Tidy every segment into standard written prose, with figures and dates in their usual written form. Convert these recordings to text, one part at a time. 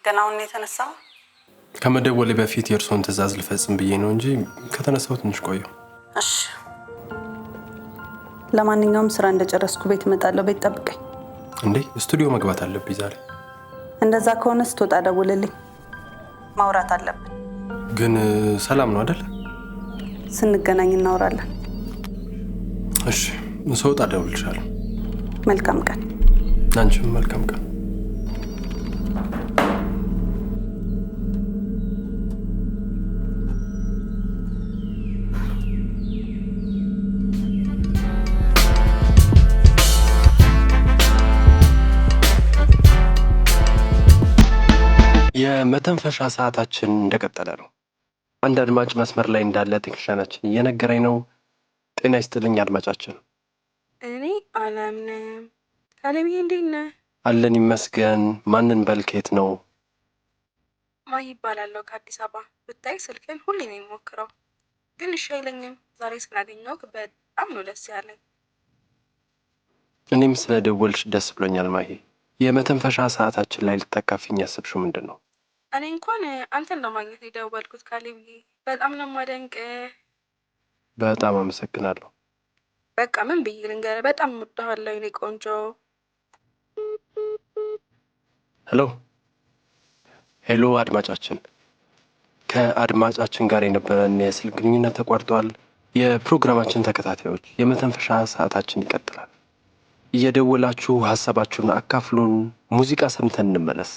ገና አሁን የተነሳው? ከመደወሌ በፊት የእርስዎን ትዕዛዝ ልፈጽም ብዬ ነው እንጂ ከተነሳው ትንሽ ቆየሁ። እሺ፣ ለማንኛውም ስራ እንደጨረስኩ ቤት እመጣለሁ። ቤት ጠብቀኝ። እንዴ ስቱዲዮ መግባት አለብኝ ዛሬ። እንደዛ ከሆነ ስትወጣ ደውልልኝ፣ ማውራት አለብን። ግን ሰላም ነው አይደል? ስንገናኝ እናወራለን። እሺ፣ ስወጣ እደውልልሻለሁ። መልካም ቀን። አንቺም መልካም ቀን። የመተንፈሻ ሰዓታችን እንደቀጠለ ነው። አንድ አድማጭ መስመር ላይ እንዳለ ቴክኒሻናችን እየነገረኝ ነው። ጤና ይስጥልኝ አድማጫችን። እኔ አላምንም። ካለብዬ እንዴት ነህ? አለን ይመስገን። ማንን በልኬት ነው? ማይ ይባላለሁ ከአዲስ አበባ። ብታይ ስልክን ሁሌ ነው የሚሞክረው ግን እሺ አይለኝም። ዛሬ ስላገኘሁህ በጣም ነው ደስ ያለኝ። እኔም ስለደወልሽ ደስ ብሎኛል ማሂ። የመተንፈሻ ሰዓታችን ላይ ልትተካፊኝ ያሰብሽው ምንድን ነው? እኔ እንኳን አንተን ለማግኘት የደወልኩት ካለብዬ። በጣም ነው የማደንቅህ። በጣም አመሰግናለሁ። በቃ ምን ብዬ ልንገርህ፣ በጣም እወድሃለሁ የኔ ቆንጆ። ሄሎ አድማጫችን፣ ከአድማጫችን ጋር የነበረን የስልክ ግንኙነት ተቋርጧል። የፕሮግራማችን ተከታታዮች የመተንፈሻ ሰዓታችን ይቀጥላል። እየደወላችሁ ሀሳባችሁን አካፍሉን። ሙዚቃ ሰምተን እንመለስ።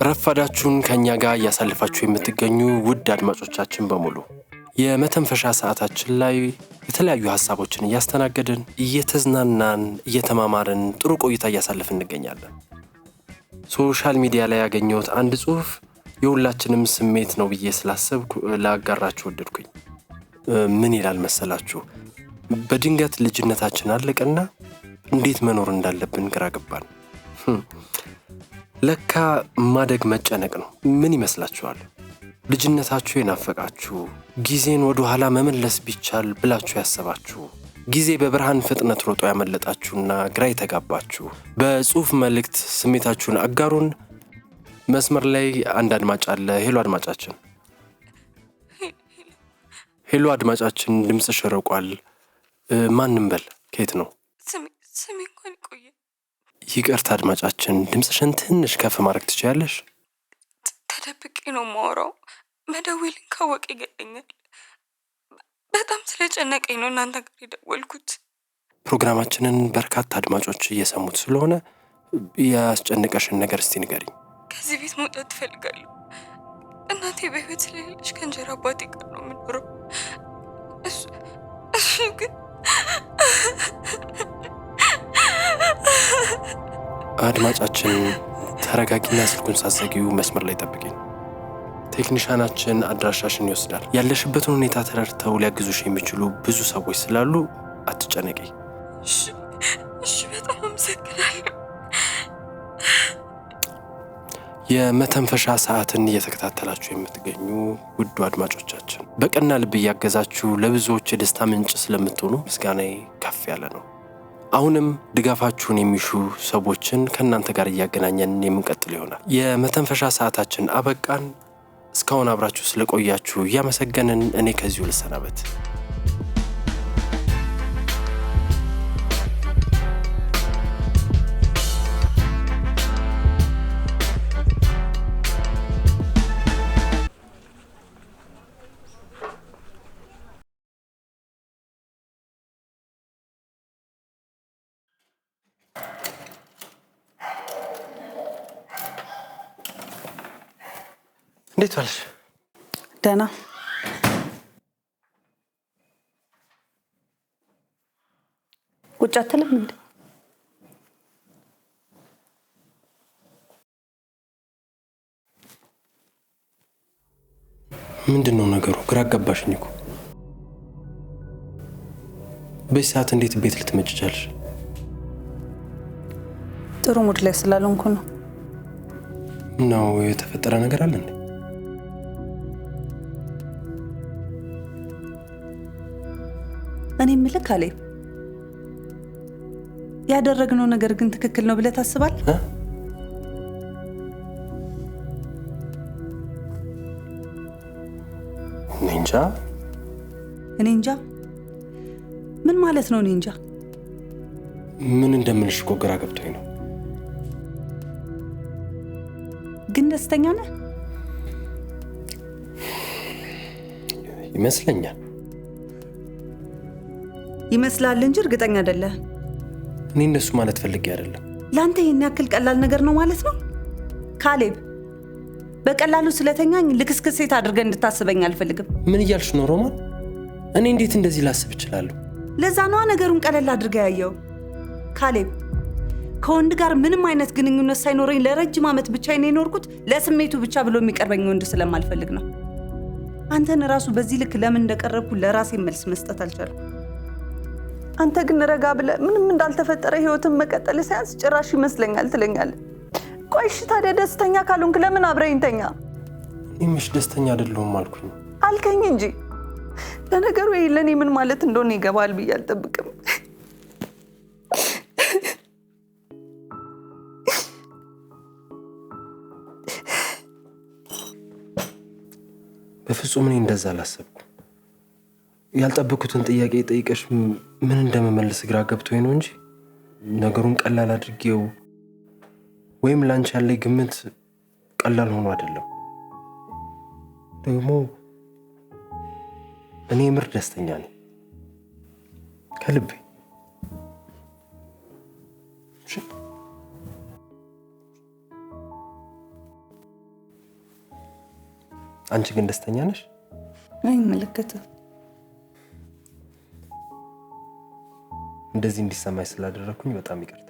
ረፋዳችሁን ከኛ ጋር እያሳለፋችሁ የምትገኙ ውድ አድማጮቻችን በሙሉ የመተንፈሻ ሰዓታችን ላይ የተለያዩ ሀሳቦችን እያስተናገድን እየተዝናናን እየተማማርን ጥሩ ቆይታ እያሳለፍን እንገኛለን። ሶሻል ሚዲያ ላይ ያገኘሁት አንድ ጽሑፍ የሁላችንም ስሜት ነው ብዬ ስላሰብኩ ላጋራችሁ ወደድኩኝ። ምን ይላል መሰላችሁ? በድንገት ልጅነታችን አለቀና እንዴት መኖር እንዳለብን ግራ ገባን። ለካ ማደግ መጨነቅ ነው። ምን ይመስላችኋል? ልጅነታችሁ የናፈቃችሁ፣ ጊዜን ወደ ኋላ መመለስ ቢቻል ብላችሁ ያሰባችሁ፣ ጊዜ በብርሃን ፍጥነት ሮጦ ያመለጣችሁና ግራ የተጋባችሁ በጽሑፍ መልእክት ስሜታችሁን አጋሩን። መስመር ላይ አንድ አድማጭ አለ። ሄሎ አድማጫችን። ሄሎ አድማጫችን፣ ድምፅሽ ርቋል። ማንም በል። ከየት ነው? ስሜ እንኳን ይቆየ። ይቅርታ አድማጫችን፣ ድምፅሽን ትንሽ ከፍ ማድረግ ትችያለሽ? ተደብቄ ነው የማወራው። መደወልን ካወቀ ይገለኛል። በጣም ስለጨነቀኝ ነው እናንተ ጋር የደወልኩት። ፕሮግራማችንን በርካታ አድማጮች እየሰሙት ስለሆነ ያስጨነቀሽን ነገር እስቲ ንገሪኝ። ከዚህ ቤት መውጣት ትፈልጋለሁ። እናቴ በህይወት ስለሌለች ከእንጀራ አባቴ ጋር ነው የምኖረው። እሱ ግን አድማጫችን ተረጋጊና ስልኩን ሳትዘጊው መስመር ላይ ጠብቂኝ። ቴክኒሻናችን አድራሻሽን ይወስዳል። ያለሽበትን ሁኔታ ተረድተው ሊያግዙሽ የሚችሉ ብዙ ሰዎች ስላሉ አትጨነቂ። እሺ፣ በጣም አመሰግናለሁ። የመተንፈሻ ሰዓትን እየተከታተላችሁ የምትገኙ ውዱ አድማጮቻችን በቀና ልብ እያገዛችሁ ለብዙዎች የደስታ ምንጭ ስለምትሆኑ ምስጋናዬ ከፍ ያለ ነው። አሁንም ድጋፋችሁን የሚሹ ሰዎችን ከእናንተ ጋር እያገናኘን የምንቀጥል ይሆናል። የመተንፈሻ ሰዓታችን አበቃን። እስካሁን አብራችሁ ስለቆያችሁ እያመሰገንን እኔ ከዚሁ ልሰናበት። እንዴት ዋልሽ? ደህና። ቁጭ አትልም እንዴ? ምንድነው ነገሩ? ግራ አጋባሽኝ እኮ። በዚህ ሰዓት እንዴት ቤት ልትመጪ ቻልሽ? ጥሩ ሙድ ላይ ስላልሆንኩ ነው። ነው የተፈጠረ ነገር አለ እንዴ? እኔ የምልህ ካሌብ፣ ያደረግነው ነገር ግን ትክክል ነው ብለህ ታስባለህ? እኔ እንጃ። ምን ማለት ነው? እኔ እንጃ። ምን እንደምልሽ እኮ ግራ ገብቶኝ ነው። ግን ደስተኛ ነህ? ይመስለኛል። ይመስላል እንጂ እርግጠኛ አይደለህ። እኔ እነሱ ማለት ፈልጌ አይደለም። ለአንተ ይህን ያክል ቀላል ነገር ነው ማለት ነው? ካሌብ፣ በቀላሉ ስለተኛኝ ልክስክስ ሴት አድርገን እንድታስበኝ አልፈልግም። ምን እያልሽ ነው ሮማን? እኔ እንዴት እንደዚህ ላስብ እችላለሁ? ለዛ ነዋ ነገሩን ቀለል አድርገህ ያየው። ካሌብ፣ ከወንድ ጋር ምንም አይነት ግንኙነት ሳይኖረኝ ለረጅም ዓመት ብቻዬን የኖርኩት ለስሜቱ ብቻ ብሎ የሚቀርበኝ ወንድ ስለማልፈልግ ነው። አንተን ራሱ በዚህ ልክ ለምን እንደቀረብኩ ለራሴ መልስ መስጠት አልቻልኩም። አንተ ግን ረጋ ብለህ ምንም እንዳልተፈጠረ ህይወትን መቀጠል ሳያንስ ጭራሽ ይመስለኛል ትለኛለህ። ቆይ እሺ ታዲያ ደስተኛ ካልሆንክ ለምን አብረኸኝ ተኛ? እኔምሽ ደስተኛ አይደለሁም አልኩኝ። አልከኝ እንጂ። ለነገሩ ይሄ ለእኔ ምን ማለት እንደሆነ ይገባል ብዬ አልጠብቅም። በፍጹም እኔ እንደዛ አላሰብኩም። ያልጠበኩትን ጥያቄ ጠይቀሽ ምን እንደመመልስ ግራ ገብቶኝ ነው እንጂ ነገሩን ቀላል አድርጌው ወይም ላንቺ ያለኝ ግምት ቀላል ሆኖ አይደለም። ደግሞ እኔ ምር ደስተኛ ነኝ ከልቤ። አንቺ ግን ደስተኛ ነሽ? አይመለከትም። እንደዚህ እንዲሰማኝ ስላደረኩኝ በጣም ይቅርታ።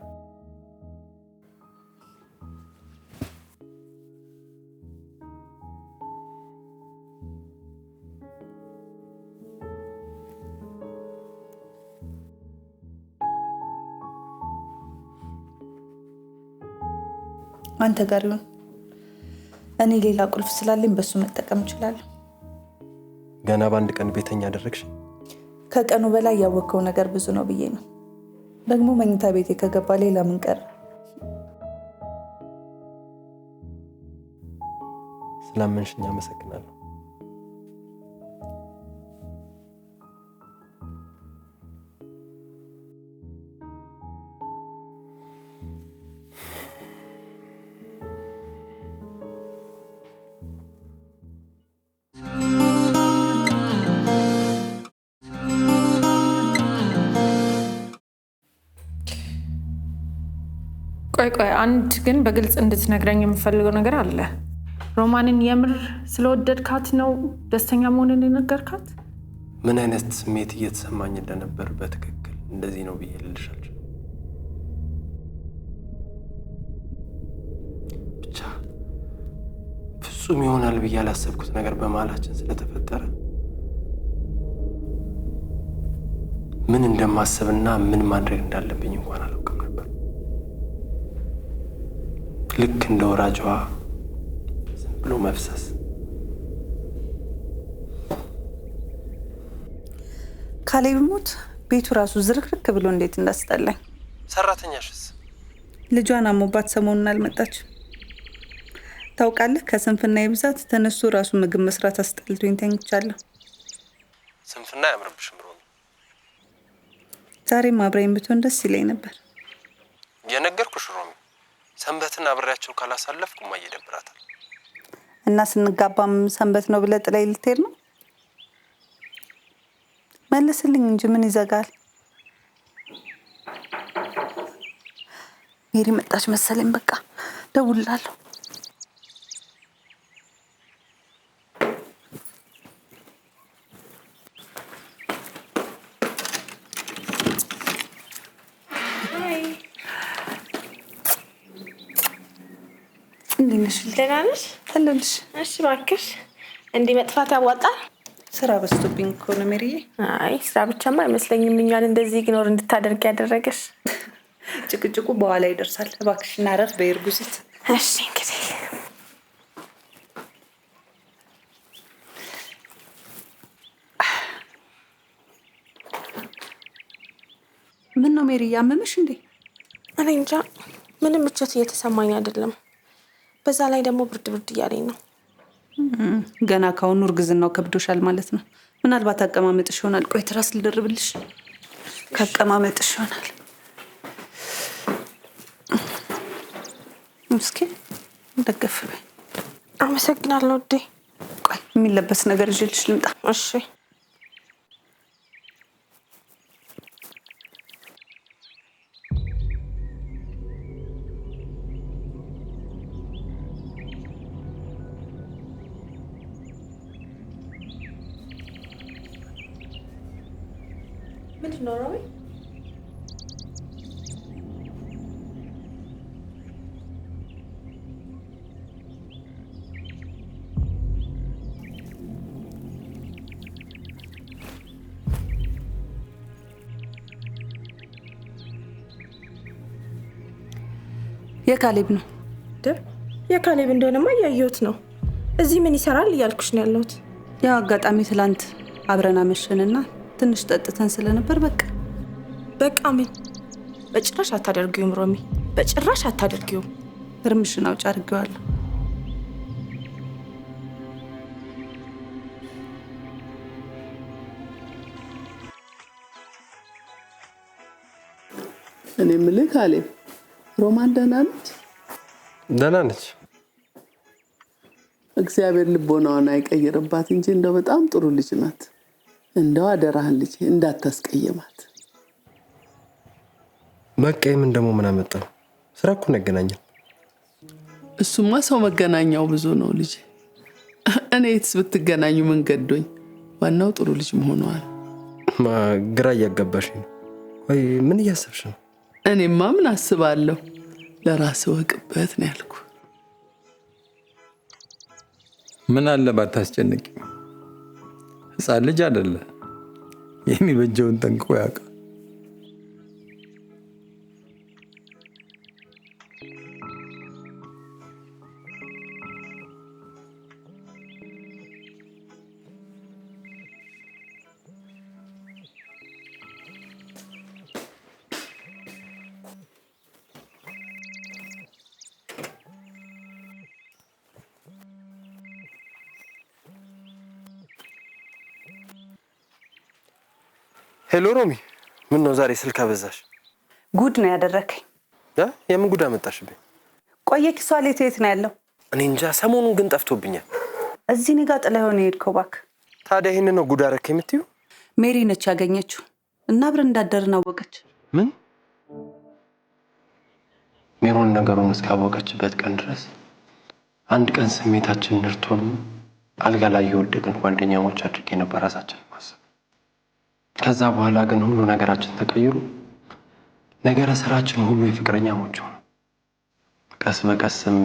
አንተ ጋር ይሁን። እኔ ሌላ ቁልፍ ስላለኝ በሱ መጠቀም እችላለሁ። ገና በአንድ ቀን ቤተኛ አደረግሽ? ከቀኑ በላይ ያወቀው ነገር ብዙ ነው ብዬ ነው። ደግሞ መኝታ ቤቴ ከገባ ሌላ ምን ቀረ? ስላመንሽኝ አመሰግናለሁ። ቆይ አንድ ግን በግልጽ እንድትነግረኝ የምፈልገው ነገር አለ። ሮማንን የምር ስለወደድካት ነው ደስተኛ መሆንን የነገርካት? ምን አይነት ስሜት እየተሰማኝ እንደነበር በትክክል እንደዚህ ነው ብዬ ልልሽ አልችልም። ብቻ ፍጹም ይሆናል ብዬ ያላሰብኩት ነገር በመሀላችን ስለተፈጠረ ምን እንደማስብና ምን ማድረግ እንዳለብኝ እንኳን አላውቅም ነበር። ልክ እንደ ወራጅዋ ዝም ብሎ መፍሰስ። ካሌብ ሞት ቤቱ ራሱ ዝርክርክ ብሎ እንዴት እንዳስጠላኝ። ሰራተኛሽስ? ልጇን አሞባት ሰሞኑን አልመጣችም። ታውቃለህ፣ ከስንፍና የብዛት ተነስቶ ራሱ ምግብ መስራት አስጠልቶኝ ተኝቻለሁ። ስንፍና አያምርብሽም ሮሚ። ዛሬም አብራኝ ብትሆን ደስ ይለኝ ነበር። የነገርኩሽ ሮሚ፣ ሰንበትን አብሬያቸው ካላሳለፍኩ እማዬ ይደብራታል። እና ስንጋባም ሰንበት ነው ብለህ ጥላይ ልትሄድ ነው? መልስልኝ እንጂ ምን ይዘጋል? ሜሪ መጣች መሰለኝ። በቃ ደውልላለሁ። ሃይ እንዴት ነሽ? ደህና ነሽ? አለሁልሽ። እሺ እባክሽ እንዲህ መጥፋት ያዋጣል? ስራ በዝቶብኝ እኮ ነው ሜሪዬ። አይ ስራ ብቻማ አይመስለኝም እኛን እንደዚህ ኢግኖር እንድታደርግ ያደረገሽ። ጭቅጭቁ በኋላ ይደርሳል። እባክሽና አረፍ በይ እርጉዚት። እሺ እንግዲህ ምን ነው ሜሪ ያመመሽ እንዴ? እኔ እንጃ ምንም ምቾት እየተሰማኝ አይደለም። በዛ ላይ ደግሞ ብርድ ብርድ እያለኝ ነው። ገና ካሁኑ እርግዝናው ከብዶሻል ማለት ነው። ምናልባት አቀማመጥሽ ይሆናል። ቆይ ትራስ ልደርብልሽ። ከአቀማመጥሽ ይሆናል። እስኪ ደገፍ በይ። አመሰግናለሁ ውዴ። ቆይ የሚለበስ ነገር ይዤልሽ ልምጣ። እሺ ምንድን ነው ሮሚ? የካሌብ ነው። የካሌብ እንደሆነማ እያየሁት ነው። እዚህ ምን ይሰራል እያልኩሽ ነው ያለሁት። ያው አጋጣሚ ትላንት አብረን አመሸንና ትንሽ ጠጥተን ስለነበር በቃ ምን? በጭራሽ አታደርጊውም ሮሚ፣ በጭራሽ አታደርጊውም። እርምሽን አውጭ አድርጌዋለሁ። እኔ የምልህ ካሌብ፣ ሮማን ደህና ነች? ደህና ነች። እግዚአብሔር ልቦናዋን አይቀይርባት እንጂ እንደው በጣም ጥሩ ልጅ ናት። እንደው አደራህን ልጅ እንዳታስቀየማት። መቀየምን ደግሞ ምን አመጣው? ስራ እኮ ነው ያገናኘን። እሱማ ሰው መገናኛው ብዙ ነው ልጅ። እኔስ ብትገናኙ ምን ገዶኝ? ዋናው ጥሩ ልጅ መሆኗል። ግራ እያጋባሽ ነው። ወይ ምን እያሰብሽ ነው? እኔማ ምን አስባለሁ? ለራስህ ወቅበት ነው ያልኩ። ምን አለ ባታስጨንቂ። ህፃን ልጅ አይደለ፣ የሚበጀውን ጠንቅቆ ያውቃል። ሄሎ ሮሚ፣ ምን ነው ዛሬ ስልክ አበዛሽ? ጉድ ነው ያደረከኝ። የምን ጉድ አመጣሽብኝ? ቆየ ኪሷ ሌት የት ነው ያለው? እኔ እንጃ፣ ሰሞኑን ግን ጠፍቶብኛል። እዚህ እኔ ጋር ጥላ የሆነ የሄድከው እባክህ። ታዲያ ይሄንን ነው ጉድ አደረክ የምትዩ? ሜሪ ነች ያገኘችው እና አብረን እንዳደርን አወቀች። ምን? ሜሮን ነገሩን እስካወቀችበት ቀን ድረስ አንድ ቀን ስሜታችን ንርቶን አልጋ ላይ የወደቅን ጓደኛሞች አድርጌ ነበር ራሳችንን ማሰብ። ከዛ በኋላ ግን ሁሉ ነገራችን ተቀይሮ ነገረ ስራችን ሁሉ የፍቅረኛሞች ሆነ። ቀስ በቀስም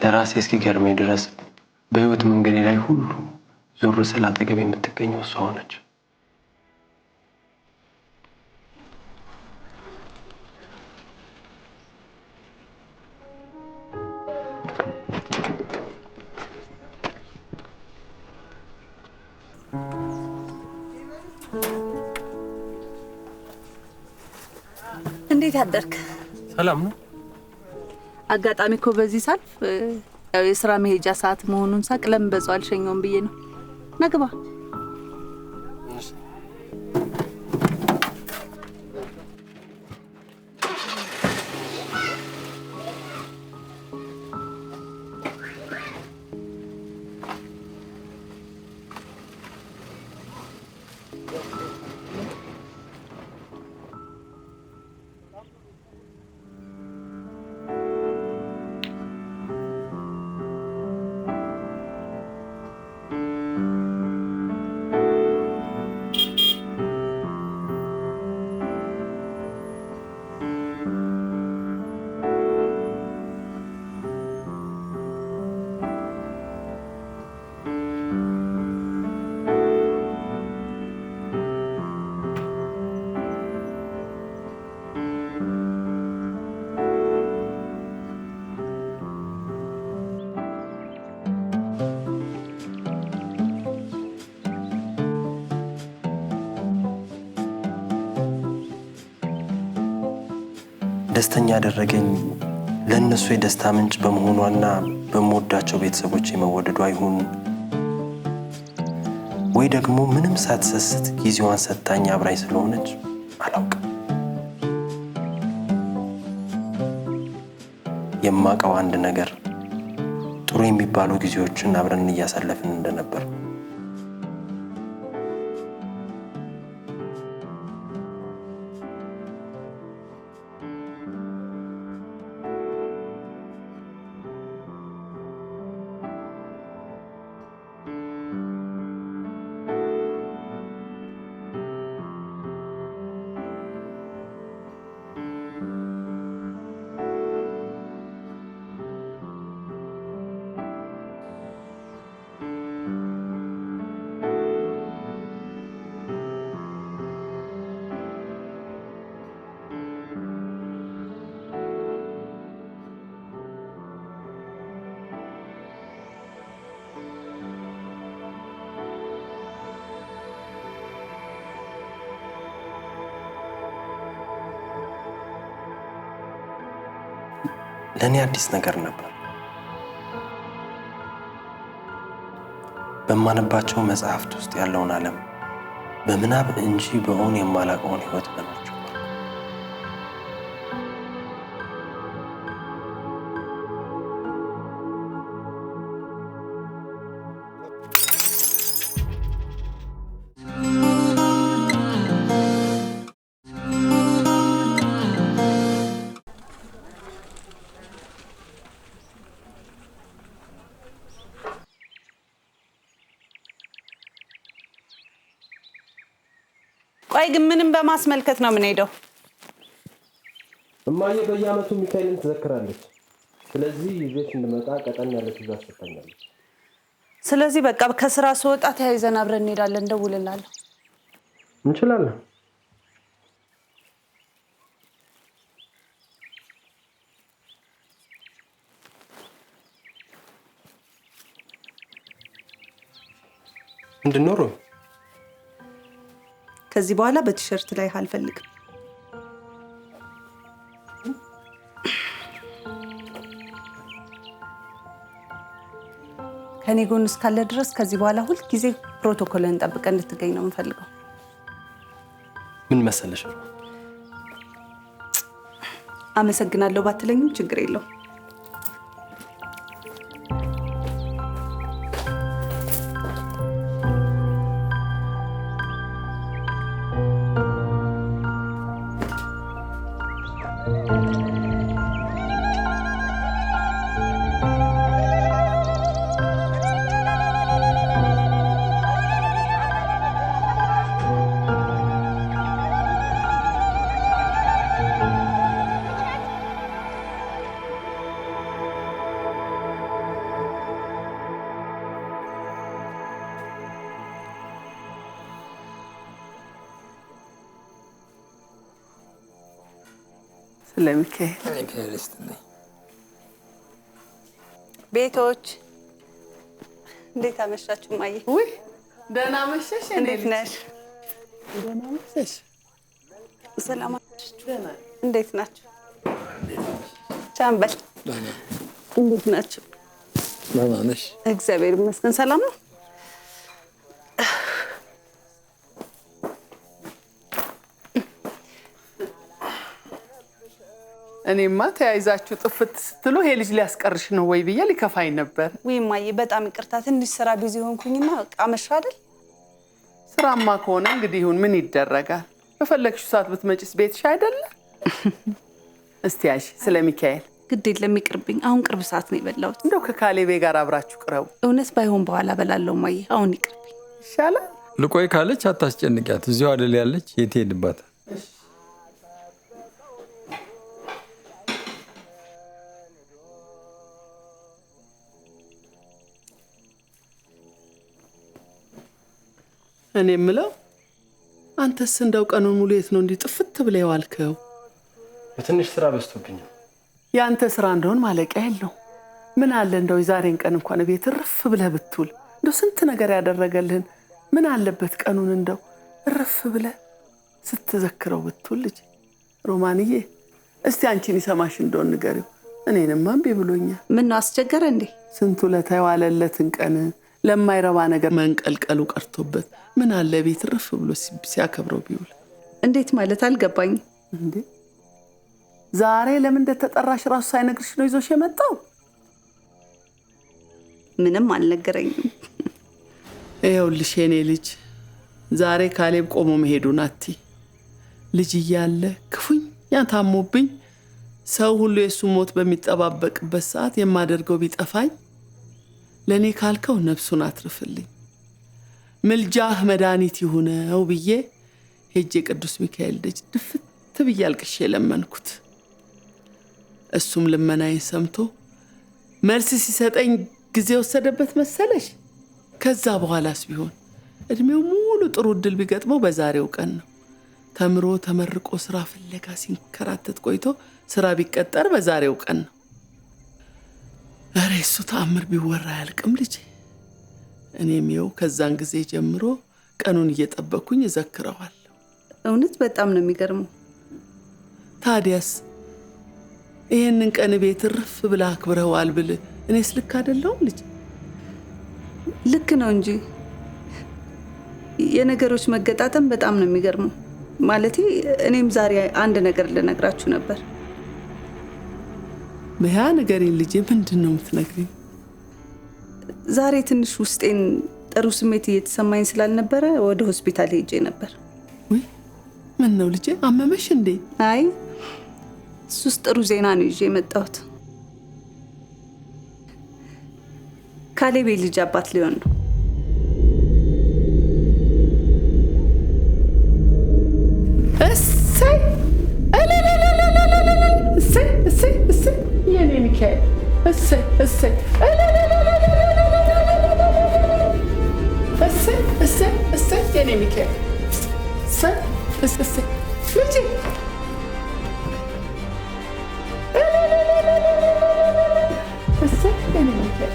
ለራሴ እስኪገርመኝ ድረስ በህይወት መንገዴ ላይ ሁሉ ዞር ስል አጠገቤ የምትገኘው እሷ ሆነች። እንዴት አደርክ? ሰላም ነው። አጋጣሚ እኮ በዚህ ሳልፍ ያው የስራ መሄጃ ሰዓት መሆኑን ሳቅ ለምን በዛው አልሸኘውም ብዬ ነው። ነግባ ደስተኛ ያደረገኝ ለእነሱ የደስታ ምንጭ በመሆኗና በምወዳቸው ቤተሰቦች የመወደዷ ይሁን ወይ ደግሞ ምንም ሳትሰስት ጊዜዋን ሰጥታኝ አብራኝ ስለሆነች አላውቅም። የማውቀው አንድ ነገር ጥሩ የሚባሉ ጊዜዎችን አብረን እያሳለፍን እንደነበር። ለእኔ አዲስ ነገር ነበር። በማነባቸው መጽሐፍት ውስጥ ያለውን ዓለም በምናብ እንጂ በእውን የማላውቀውን ሕይወት መኖር ጀመርኩ። ቆይ ግን ምንም በማስመልከት ነው የምንሄደው? እማዬ በየዓመቱ ሚካኤልን ትዘክራለች። ስለዚህ ይዘሽ እንድመጣ ቀጠን ያለ ትእዛዝ ሰጥታኛለች። ስለዚህ በቃ ከስራ ስወጣ ተያይዘን አብረን እንሄዳለን። ደውልልሃለሁ። እንችላለን። እንድኖር ከዚህ በኋላ በቲሸርት ላይ አልፈልግም። ከኔ ጎን እስካለ ድረስ ከዚህ በኋላ ሁል ጊዜ ፕሮቶኮልን ጠብቀን እንድትገኝ ነው የምፈልገው። ምን መሰለሽ፣ አመሰግናለሁ ባትለኝም ችግር የለውም። ስለሚካኤል ቤቶች እንዴት አመሻችሁ? ማየ ውይ ደህና መሸሽ። እንዴት ነሽ? ደህና መሸሽ። ሰላም አመሻችሁ። እንዴት ናችሁ? ቻምበል እንዴት ናችሁ? ደህና ነሽ? እግዚአብሔር ይመስገን ሰላም ነው። እኔማ ተያይዛችሁ ጥፍት ስትሉ ይሄ ልጅ ሊያስቀርሽ ነው ወይ ብዬ ሊከፋኝ ነበር። ወይ ማየ በጣም ይቅርታ፣ ትንሽ ስራ ቢዚ ሆንኩኝና አመሻ አይደል? ስራማ ከሆነ እንግዲህ ይሁን፣ ምን ይደረጋል። በፈለግሽው ሰዓት ብትመጪስ ቤትሽ አይደለ? እስቲ ያሽ ስለሚካኤል ግድ የለም ይቅርብኝ። አሁን ቅርብ ሰዓት ነው የበላሁት። እንደው ከካሌቤ ጋር አብራችሁ ቅረቡ። እውነት ባይሆን በኋላ በላለው ማየ፣ አሁን ይቅርብኝ ይሻላል። ልቆይ ካለች አታስጨንቂያት። እዚሁ አይደል ያለች፣ የት ሄድባታል? እኔ የምለው አንተስ እንደው ቀኑን ሙሉ የት ነው እንዲህ ጥፍት ብለህ የዋልከው? በትንሽ ስራ በዝቶብኛል። ያንተ ስራ እንደሆን ማለቂያ የለው። ምን አለ እንደው የዛሬን ቀን እንኳን ቤት እርፍ ብለህ ብትውል። እንደው ስንት ነገር ያደረገልህን ምን አለበት ቀኑን እንደው እርፍ ብለህ ስትዘክረው ብትውል። ልጅ ሮማንዬ እስቲ አንቺን ይሰማሽ እንደሆነ ንገሪው። እኔንም እምቢ ብሎኛል። ምን ነው አስቸገረ እንዴ? ስንቱ ለተዋለለትን ቀን ለማይረባ ነገር መንቀልቀሉ ቀርቶበት ምን አለ ቤት ረፍ ብሎ ሲያከብረው ቢውል። እንዴት ማለት አልገባኝም። እንዴ ዛሬ ለምን እንደተጠራሽ ራሱ ሳይነግርሽ ነው ይዞሽ የመጣው? ምንም አልነገረኝም። ይኸውልሽ የኔ ልጅ ዛሬ ካሌብ ቆሞ መሄዱን አቲ ልጅ እያለ ክፉኛ ታሞብኝ ሰው ሁሉ የሱ ሞት በሚጠባበቅበት ሰዓት የማደርገው ቢጠፋኝ ለኔ ካልከው ነፍሱን አትርፍልኝ ምልጃህ መድኃኒት ይሁነው ብዬ ሄጄ ቅዱስ ሚካኤል ደጅ ድፍት ብዬ አልቅሼ ለመንኩት። እሱም ልመናዬን ሰምቶ መልስ ሲሰጠኝ ጊዜ ወሰደበት መሰለሽ? ከዛ በኋላስ ቢሆን እድሜው ሙሉ ጥሩ እድል ቢገጥመው በዛሬው ቀን ነው። ተምሮ ተመርቆ ስራ ፍለጋ ሲንከራተት ቆይቶ ስራ ቢቀጠር በዛሬው ቀን ነው። ኧረ እሱ ተአምር ቢወራ አያልቅም ልጄ። እኔም ይኸው ከዛን ጊዜ ጀምሮ ቀኑን እየጠበኩኝ እዘክረዋለሁ። እውነት በጣም ነው የሚገርመው። ታዲያስ ይሄንን ቀን ቤት ርፍ ብላ አክብረዋል ብል እኔስ ልክ አይደለሁም ልጄ? ልክ ነው እንጂ የነገሮች መገጣጠም በጣም ነው የሚገርመው። ማለቴ እኔም ዛሬ አንድ ነገር ልነግራችሁ ነበር። ያ ነገሬን ልጄ ምንድን ነው የምትነግሪኝ? ዛሬ ትንሽ ውስጤን ጥሩ ስሜት እየተሰማኝ ስላልነበረ ወደ ሆስፒታል ሄጄ ነበር። ወይ ምን ነው ልጄ አመመሽ እንዴ? አይ እሱስ ጥሩ ዜና ነው ይዤ የመጣሁት። ካሌብ ልጅ አባት ሊሆን ነው። እሰይ እሰይ እሰይ እሰይ የኔ ሚካኤል እሰይ እሰይ እሰይ እሰይ እሰይ የኔ ሚካኤል እሰይ እሰይ ልጄ እሰይ የኔ ሚካኤል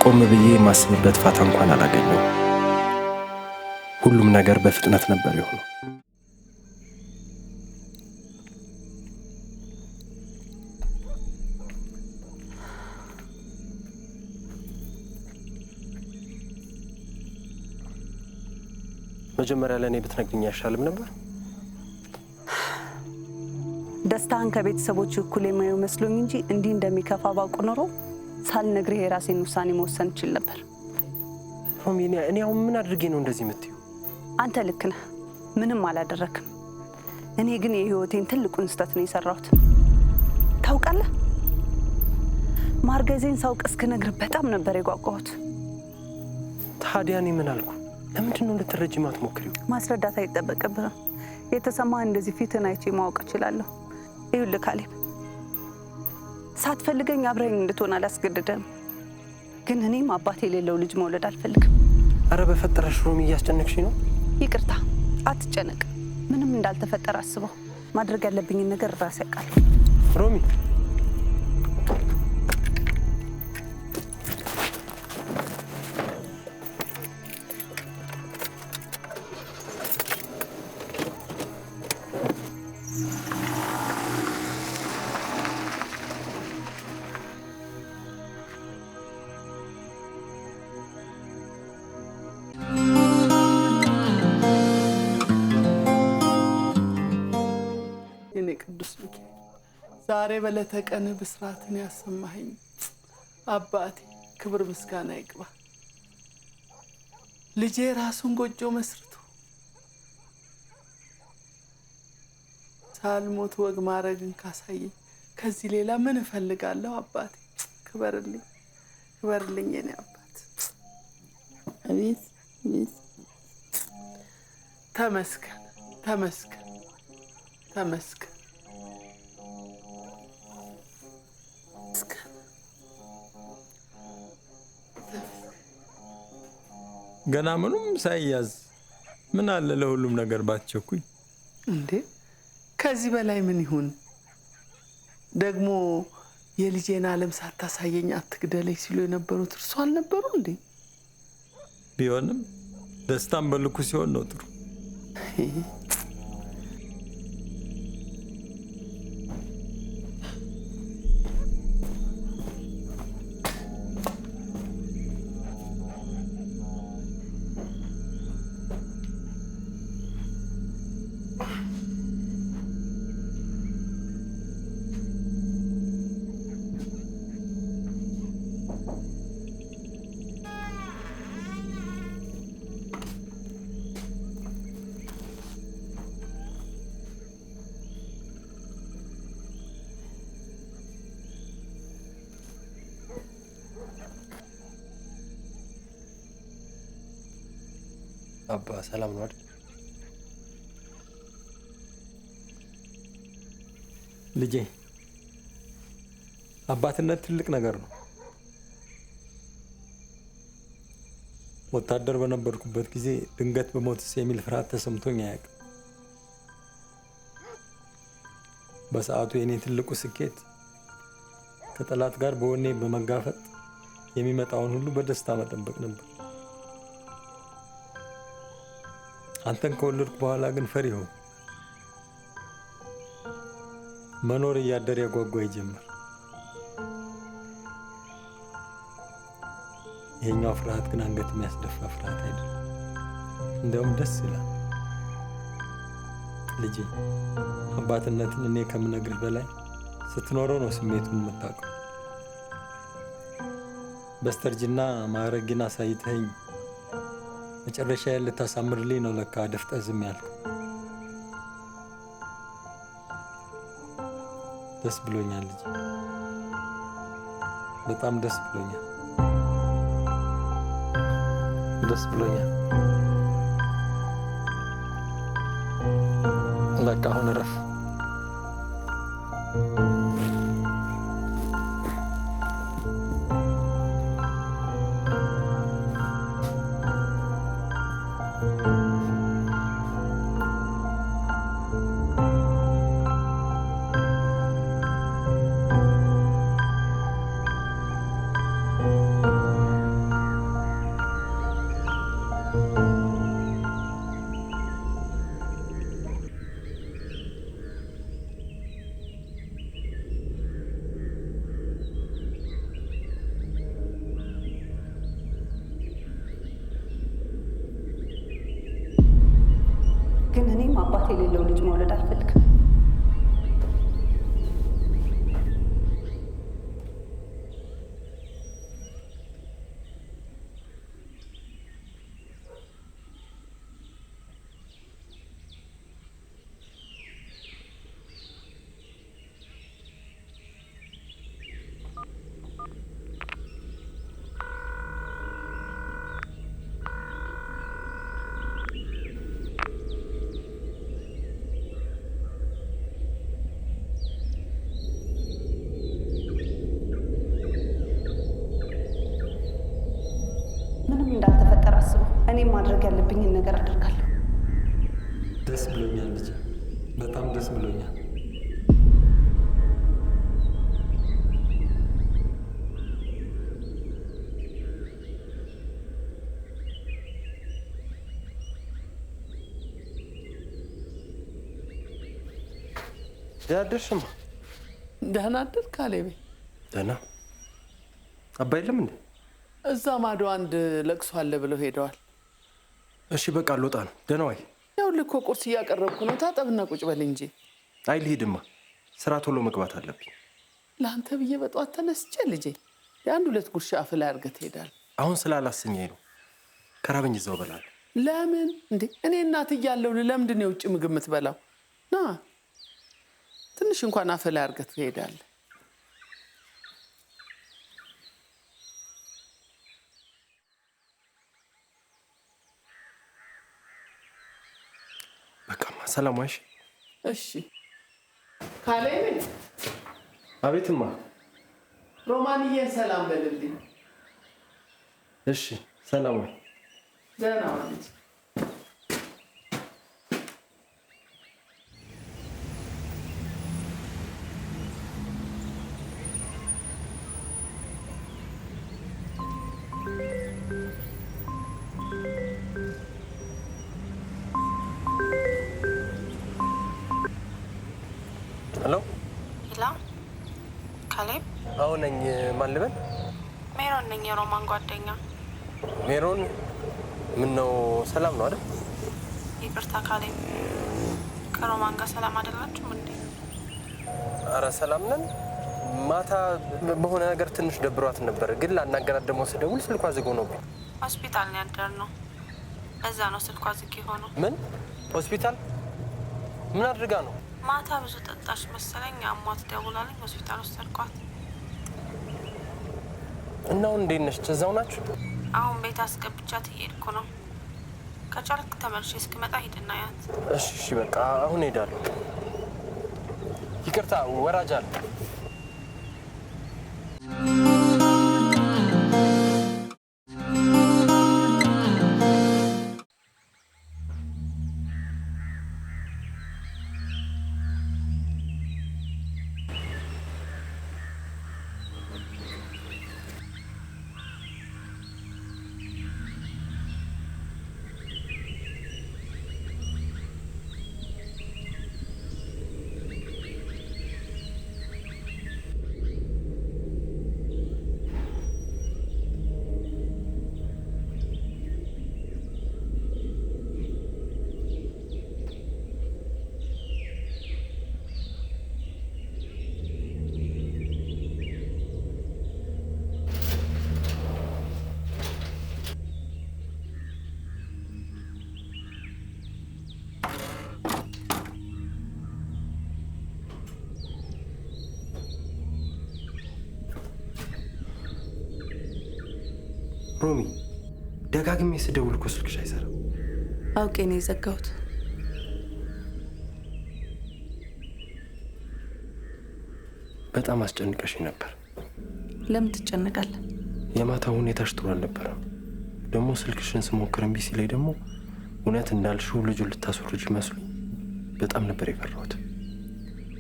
ቆም ብዬ የማስብበት ፋታ እንኳን አላገኘው። ሁሉም ነገር በፍጥነት ነበር የሆነው። መጀመሪያ ለእኔ ብትነግሪኝ አይሻልም ነበር? ደስታህን ከቤተሰቦች እኩል የማየው መስሎኝ እንጂ እንዲህ እንደሚከፋ ባውቅ ኖሮ ሳልነግርህ የራሴን ውሳኔ መወሰን እችል ነበር። ሮሚ፣ እኔ አሁን ምን አድርጌ ነው እንደዚህ የምትይው? አንተ ልክ ነህ፣ ምንም አላደረክም። እኔ ግን የህይወቴን ትልቁን ስህተት ነው የሰራሁት። ታውቃለህ፣ ማርገዜን ሳውቅ እስክነግርህ በጣም ነበር የጓጓሁት። ታዲያ እኔ ምን አልኩ? ለምንድን ነው ልትረጂም አትሞክሪው? ማስረዳት አይጠበቅብህም። የተሰማህ እንደዚህ ፊትን አይቼ ማወቅ እችላለሁ። ይኸውልህ ካሌብ፣ ሳትፈልገኝ አብረኸኝ እንድትሆን አላስገድደህም። ግን እኔም አባት የሌለው ልጅ መውለድ አልፈልግም። አረ በፈጠረሽ ሮሚ፣ እያስጨነቅሽኝ ነው። ይቅርታ፣ አትጨነቅ። ምንም እንዳልተፈጠረ አስበው። ማድረግ ያለብኝን ነገር ራሴ ያውቃለሁ። ሮሚ፣ ቅዱስ ሚካኤል ዛሬ በዕለተ ቀን ብስራትን ያሰማኸኝ አባቴ ክብር ምስጋና ይግባ። ልጄ ራሱን ጎጆ መስርቶ ሳልሞት ወግ ማድረግን ካሳየኝ ከዚህ ሌላ ምን እፈልጋለሁ? አባቴ ክበርልኝ፣ ክበርልኝ የኔ አባት። አቤት አቤት። ተመስገን ተመስገን ተመስገን። ገና ምንም ሳይያዝ ምን አለ ለሁሉም ነገር ባትቸኩኝ። እንዴ ከዚህ በላይ ምን ይሁን ደግሞ? የልጄን ዓለም ሳታሳየኝ አትግደለኝ ሲሉ የነበሩት እርሱ አልነበሩ እንዴ? ቢሆንም ደስታን በልኩ ሲሆን ነው ጥሩ። አባ ሰላም ነው አይደል? ልጄ አባትነት ትልቅ ነገር ነው። ወታደር በነበርኩበት ጊዜ ድንገት በሞትስ የሚል ፍርሃት ተሰምቶኝ አያውቅም። በሰዓቱ የኔ ትልቁ ስኬት ከጠላት ጋር በወኔ በመጋፈጥ የሚመጣውን ሁሉ በደስታ መጠበቅ ነበር። አንተን ከወለድኩ በኋላ ግን ፈሪ ሆንኩ። መኖር እያደር ያጓጓ ጀመር። ይሄኛው ፍርሃት ግን አንገት የሚያስደፋ ፍርሃት አይደለም፣ እንደውም ደስ ይላል። ልጄ አባትነትን እኔ ከምነግርህ በላይ ስትኖረው ነው ስሜቱን የምታውቀው። በስተርጅና ማዕረግን አሳይተኸኝ መጨረሻ ልታሳምርልኝ ነው ለካ ደፍጠህ ዝም ያልከው። ደስ ብሎኛል ልጄ፣ በጣም ደስ ብሎኛል። ደስ ብሎኛል። በቃ አሁን እረፍ። ግን እኔም አባት የሌለው ልጅ መውለድ አልፈልግም። እንዳልተፈጠረ አስበው። እኔም ማድረግ ያለብኝን ነገር አደርጋለሁ። ደስ ብሎኛል ልጄ፣ በጣም ደስ ብሎኛል። ደህና አደርሽማ? ደህና አደር ካሌቤ? ደህና። አባ የለም እንዴ? እዛ ማዶ አንድ ለቅሶ አለ ብለው ሄደዋል። እሺ በቃ ልወጣ ነው። ደህና ዋይ። ይኸውልህ እኮ ቁርስ እያቀረብኩ ነው። ታጠብና ቁጭ በል እንጂ። አይ ልሂድማ፣ ስራ ቶሎ መግባት አለብኝ። ለአንተ ብዬ በጠዋት ተነስቼ ልጄ የአንድ ሁለት ጉርሻ አፍ ላይ አድርገህ ትሄዳለህ። አሁን ስላላሰኘኝ ነው። ከራበኝ እዛው እበላለሁ። ለምን እንዴ? እኔ እናት እያለሁ ለምንድን ነው የውጭ ምግብ የምትበላው? ና ትንሽ እንኳን አፍ ላይ አድርገህ ትሄዳለህ። በቃማ ሰላም ዋይሽ። እሺ ካሌቤ። አቤትማ። ሮማንዬን ሰላም በልልኝ። እሺ ሰላም ዋይ። ደህና ዋል። ማን ልበል? ሜሮን ነኝ፣ የሮማን ጓደኛ። ሜሮን፣ ምን ነው ሰላም ነው አይደል? ይቅርታ ካሌብ፣ ከሮማን ጋር ሰላም አይደላችሁም እንዴ? አረ ሰላም ነን። ማታ በሆነ ነገር ትንሽ ደብሯት ነበር፣ ግን ላናገራት ደግሞ ስደውል ስልኳ ዝግ ሆኖብኝ። ሆስፒታል ነው ያደርነው፣ ለዛ ነው ስልኳ ዝግ ሆኖ። ምን ሆስፒታል? ምን አድርጋ ነው? ማታ ብዙ ጠጣች መሰለኝ፣ አሟት ደውላለኝ፣ ሆስፒታል ወሰድኳት። እና አሁን እንዴት ነች? እዛው ናችሁ? አሁን ቤት አስገብቻት እየሄድኩ ነው። ከቻልክ ተመልሼ እስክመጣ ሂድና ያት። እሺ በቃ አሁን ሄዳለሁ። ይቅርታ ወራጅ አለ። ሮሚ፣ ደጋግሜ ስደውል እኮ ስልክሽ አይሰራም። አውቄ ነው የዘጋሁት። በጣም አስጨንቀሽ ነበር። ለምን ትጨነቃለህ? የማታው ሁኔታሽ ጥሩ አልነበረም። ደግሞ ስልክሽን ስሞክር እምቢ ሲለኝ ደግሞ እውነት እንዳልሽው ልጁን ልታስወርጅ መስሎኝ በጣም ነበር የፈራሁት።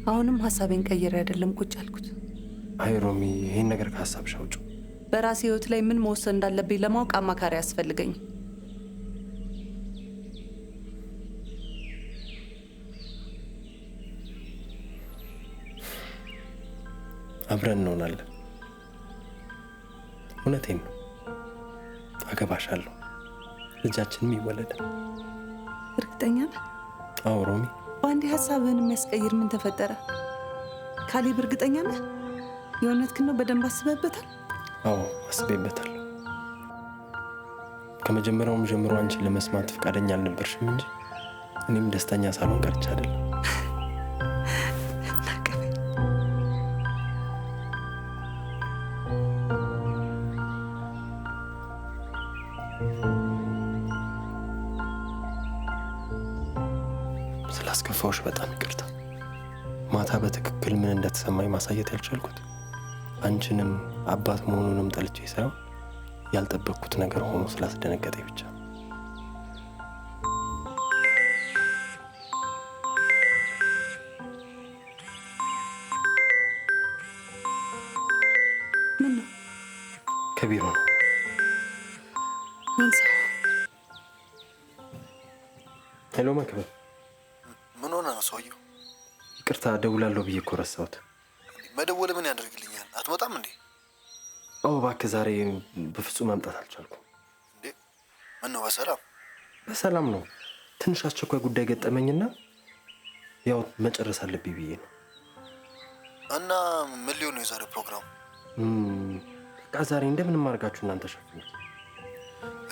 አሁንም ሀሳቤን ቀይሬ አይደለም ቁጭ ያልኩት። አይ ሮሚ፣ ይሄን ነገር ከሀሳብሽ አውጪው። በራሴ ህይወት ላይ ምን መወሰን እንዳለብኝ ለማወቅ አማካሪ ያስፈልገኝ። አብረን እንሆናለን። እውነቴን ነው። አገባሻለሁ። ልጃችንም ይወለዳል። እርግጠኛ ነህ? አዎ ሮሚ። በአንዴ ሀሳብህን የሚያስቀይር ምን ተፈጠረ? ካሌብ፣ እርግጠኛ ነህ? የእውነትህን ነው? በደንብ አስበህበታል? አዎ አስቤበታለሁ። ከመጀመሪያውም ጀምሮ አንቺን ለመስማት ፈቃደኛ አልነበርሽም እንጂ እኔም ደስተኛ ሳልሆን ቀርቼ አይደለም። ስላስከፋውሽ በጣም ይቅርታ። ማታ በትክክል ምን እንደተሰማኝ ማሳየት ያልቻልኩት አንቺንም አባት መሆኑንም ጠልቼ ሳይሆን ያልጠበቅኩት ነገር ሆኖ ስላስደነገጠኝ ብቻ። ምን ነው? ከቢሮ ነው። ምን ሰው? ሄሎ መክበብ። ምን ሆነ ነው ሰውየው? ይቅርታ ደውላለሁ ብዬ እኮ ረሳሁት። መደወል ምን ያደርግልኛል? አትመጣም እንዴ? አዎ እባክህ፣ ዛሬ በፍጹም መምጣት አልቻልኩም። እንዴ ምን ነው? በሰላም በሰላም ነው። ትንሽ አስቸኳይ ጉዳይ ገጠመኝና ያው መጨረስ አለብኝ ብዬ ነው። እና ምን ሊሆን ነው የዛሬው ፕሮግራም? በቃ ዛሬ እንደምንም አድርጋችሁ እናንተ ሸፍኑት።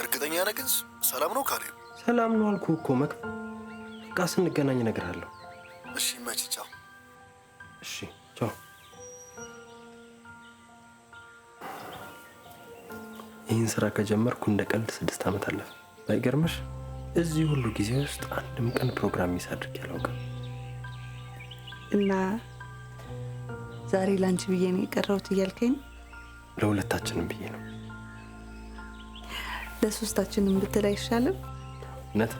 እርግጠኛ ነህ ግን ሰላም ነው ካሌብ? ሰላም ነው አልኩህ እኮ መክበብ። በቃ ስንገናኝ እነግርሃለሁ። እሺ መች? ቻው። እሺ ቻው። ይህን ስራ ከጀመርኩ እንደ ቀልድ 6 ዓመት አለፈ። ባይገርምሽ እዚህ ሁሉ ጊዜ ውስጥ አንድም ቀን ፕሮግራም ሚስ አድርጌ አላውቅም። እና ዛሬ ላንቺ ብዬ ነው የቀረሁት እያልከኝ? ለሁለታችንም ብዬ ነው። ለሶስታችንም ብትል አይሻልም? እውነት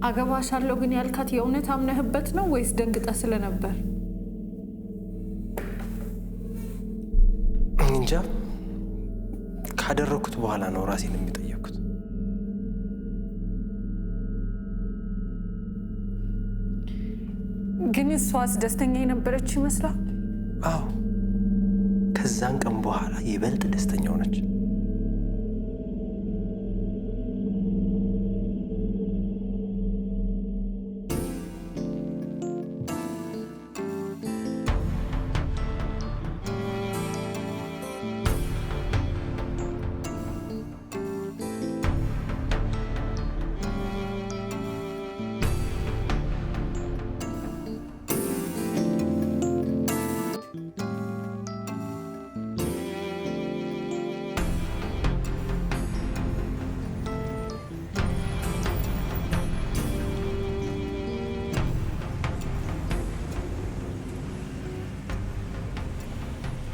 አገባሻለሁ ግን ያልካት የእውነት አምነህበት ነው ወይስ ደንግጠህ ስለነበር? እንጃ። ካደረኩት በኋላ ነው ራሴን የሚጠየኩት። ግን እሷስ ደስተኛ የነበረች ይመስላል? አዎ፣ ከዛን ቀን በኋላ ይበልጥ ደስተኛ ሆነች።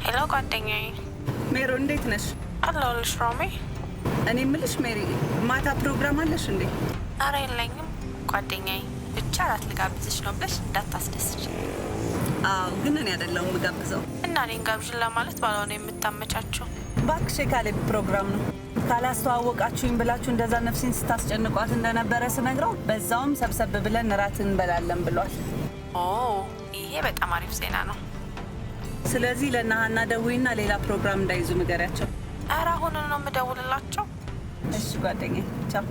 ሄሎ ጓደኛዬ። ሜሮ እንዴት ነሽ? አለሁልሽ ሮሚ። እኔ ምልሽ ሜሪ፣ ማታ ፕሮግራም አለሽ እንዴ? አረ የለኝም ጓደኛዬ፣ ብቻ እራት ልጋብዝሽ ነው ብለሽ እንዳታስደስች። አዎ፣ ግን እኔ አይደለሁም የምጋብዘው። እና እኔን ጋብዥን ለማለት ባልሆነ የምታመቻቸው። እባክሽ የካሌብ ፕሮግራም ነው። ካላስተዋወቃችሁኝ ብላችሁ እንደዛ ነፍሴን ስታስጨንቋት እንደነበረ ስነግረው በዛውም ሰብሰብ ብለን እራት እንበላለን ብሏል። ኦ ይሄ በጣም አሪፍ ዜና ነው። ስለዚህ ለናሃና ደውይና ሌላ ፕሮግራም እንዳይዙ ንገሪያቸው። ኧረ አሁን ነው የምደውልላቸው። እሺ ጓደኛዬ፣ ቻው።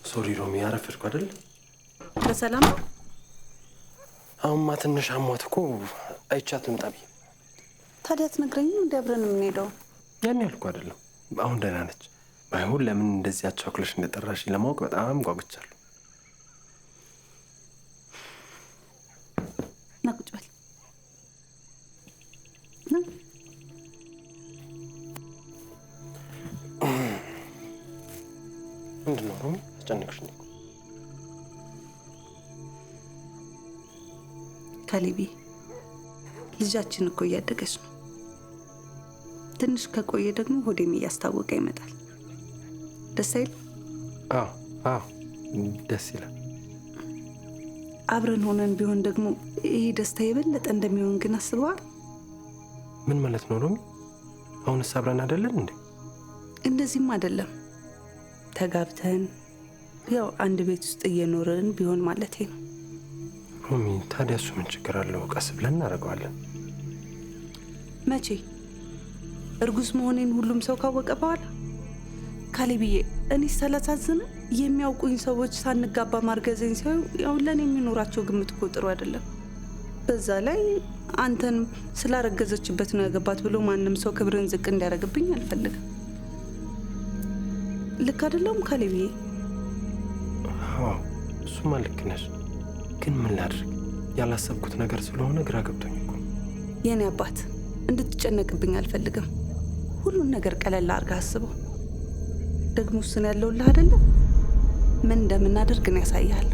ሶሪ ሮሚ፣ አረፈድኩ አይደል? በሰላም ነው? አሁንማ ትንሽ አሟት እኮ አይቻት ልምጣ ብዬ። ታዲያ አትነግረኝም? እንደ አብረን የምንሄደው ያን ያልኩ አይደለም። አሁን ደህና ነች። ባይሆን ለምን እንደዚህ አቻኩለሽ እንደጠራሽ ለማወቅ በጣም ጓጉቻለሁ። ና ቁጭ በል። ምንድን ነው ሮሚ? አስጨነቅሽኝ እኮ። ካሌቢ፣ ልጃችን እኮ እያደገች ነው። ትንሽ ከቆየ ደግሞ ሆዴም እያስታወቀ ይመጣል። ደስ አይል? አዎ አዎ፣ ደስ ይላል። አብረን ሆነን ቢሆን ደግሞ ይሄ ደስታ የበለጠ እንደሚሆን ግን አስበዋል? ምን ማለት ነው ሮሚ? አሁንስ አብረን አይደለን እንዴ? እንደዚህም አይደለም። ተጋብተን ያው አንድ ቤት ውስጥ እየኖርን ቢሆን ማለቴ ነው። ሮሚ፣ ታዲያ እሱ ምን ችግር አለው? ቀስ ብለን እናደርገዋለን። መቼ? እርጉዝ መሆኔን ሁሉም ሰው ካወቀ በኋላ? ካሌብዬ፣ እኔ ሳላሳዝን የሚያውቁኝ ሰዎች ሳንጋባ ማርገዜን ሲያዩ ያው ለእኔ የሚኖራቸው ግምት እኮ ጥሩ አይደለም። በዛ ላይ አንተን ስላረገዘችበት ነው ያገባት ብሎ ማንም ሰው ክብርን ዝቅ እንዲያደርግብኝ አልፈልግም። ልክ አይደለሁም ካሌብዬ? አዎ እሱማ ልክ ነሽ። ግን ምን ላድርግ? ያላሰብኩት ነገር ስለሆነ ግራ ገብቶኝ እኮ። የኔ አባት እንድትጨነቅብኝ አልፈልግም። ሁሉን ነገር ቀለል አድርገህ አስበው። ደግሞ እሱን ያለውልህ አይደለም? ምን እንደምናደርግ ነው ያሳያል።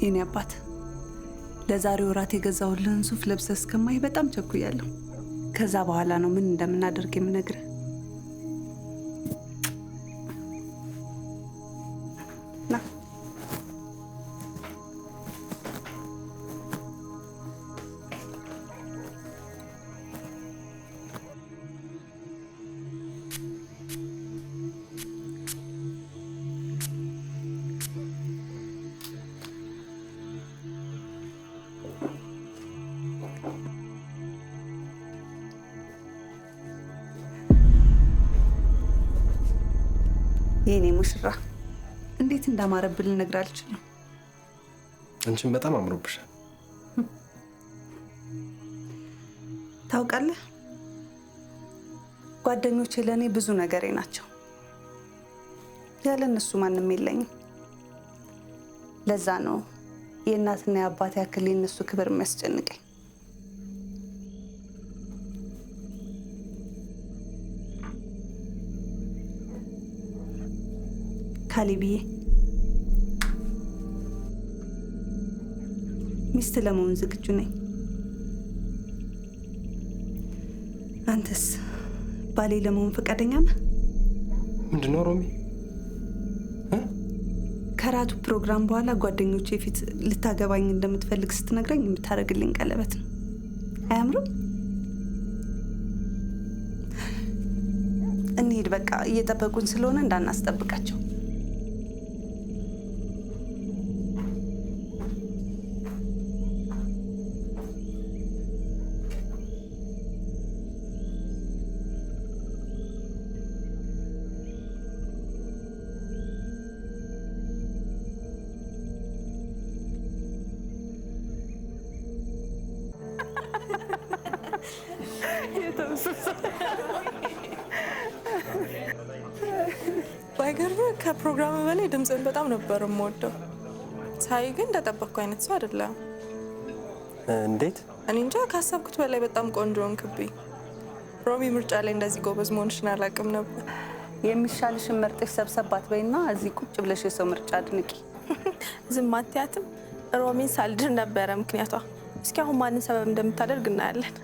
የኔ አባት ለዛሬው እራት የገዛሁልህን ሱፍ ለብሰህ እስከማይ በጣም ቸኩያለሁ። ከዛ በኋላ ነው ምን እንደምናደርግ የምነግርህ። የኔ ሙሽራ እንዴት እንዳማረብል ልነግርህ አልችልም። አንቺም በጣም አምሮብሻል። ታውቃለህ፣ ጓደኞቼ ለእኔ ብዙ ነገሬ ናቸው። ያለ እነሱ ማንም የለኝም። ለዛ ነው የእናትና የአባት ያክል የእነሱ ክብር የሚያስጨንቀኝ። ካሌብዬ፣ ሚስት ለመሆን ዝግጁ ነኝ። አንተስ ባሌ ለመሆን ፈቃደኛ ነህ? ምንድነው ሮሚ? ከራቱ ፕሮግራም በኋላ ጓደኞቼ ፊት ልታገባኝ እንደምትፈልግ ስትነግረኝ የምታደርግልኝ ቀለበት ነው። አያምርም? እንሂድ በቃ፣ እየጠበቁን ስለሆነ እንዳናስጠብቃቸው። ባይገርምህ ከፕሮግራም በላይ ድምፅን በጣም ነበር የምወደው። ሳይ ግን እንደጠበቅኩ አይነት ሰው አይደለም። እንዴት? እኔ እንጃ፣ ካሰብኩት በላይ በጣም ቆንጆ ሆንክብኝ። ሮሚ ምርጫ ላይ እንደዚህ ጎበዝ መሆንሽን አላውቅም ነበር። የሚሻልሽን መርጠሽ ሰብሰባት በይና እዚህ ቁጭ ብለሽ የሰው ምርጫ አድንቂ። ዝም አትያትም? ሮሚን ሳልድር ነበረ ምክንያቷ። እስኪ አሁን ማንን ሰበብ እንደምታደርግ እናያለን።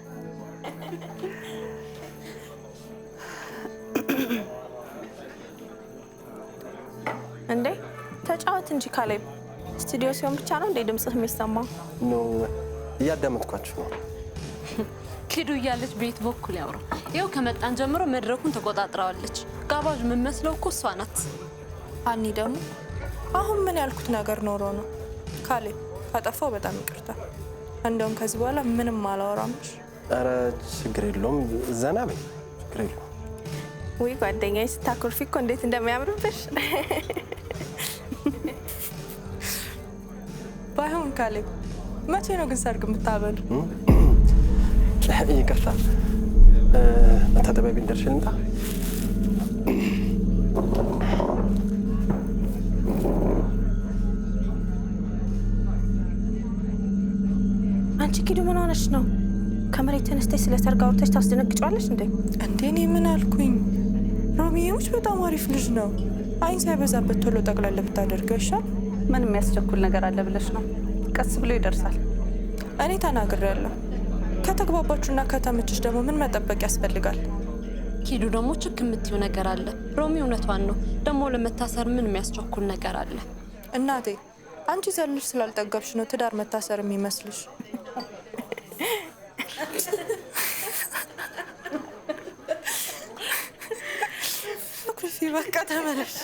እንዴ ተጫወት እንጂ ካሌብ። ስቱዲዮ ሲሆን ብቻ ነው እንዴ ድምፅህ የሚሰማው? ኖ፣ እያዳመጥኳችሁ ነው። ኪዱ እያለች ቤት በኩል ያውራ። ይኸው ከመጣን ጀምሮ መድረኩን ተቆጣጥረዋለች። ጋባዥ የምመስለው እኮ እሷ ናት። አኒ ደግሞ አሁን ምን ያልኩት ነገር ኖሮ ነው? ካሌብ ካጠፋው በጣም ይቅርታ። እንደውም ከዚህ በኋላ ምንም አላወራምሽ። ኧረ ችግር የለውም፣ ዘና በይ፣ ችግር የለውም። ውይ ጓደኛዬ ስታኮርፊ እኮ እንዴት እንደሚያምርብሽ። ባይሆን ካሌብ መቼ ነው ግን ሰርግ የምታበሉ? ይቅርታ፣ መታጠቢያ ቤት ደርሼ ልምጣ? አንቺ ኪዱ ምን ሆነሽ ነው? ከመሬት ተነስተሽ ስለ ሰርግ አውርተሽ ታስደነግጫለሽ እንዴ? እንዴ እኔ ምን አልኩኝ? ሮሚዬዎች በጣም አሪፍ ልጅ ነው። አይን ሳይበዛበት ቶሎ ጠቅላላ ብታደርገው ይሻል። ምን የሚያስቸኩል ነገር አለ ብለሽ ነው? ቀስ ብሎ ይደርሳል። እኔ ተናግሬያለሁ። ከተግባባችሁና ከተመችሽ ደግሞ ምን መጠበቅ ያስፈልጋል? ኪዱ ደግሞ ችክ የምትይው ነገር አለ። ሮሚ እውነቷን ነው። ደግሞ ለመታሰር ምን የሚያስቸኩል ነገር አለ? እናቴ አንቺ ዘልሽ ስላልጠገብሽ ነው ትዳር መታሰር የሚመስልሽ። ኩርፊ በቃ ተመለሽ።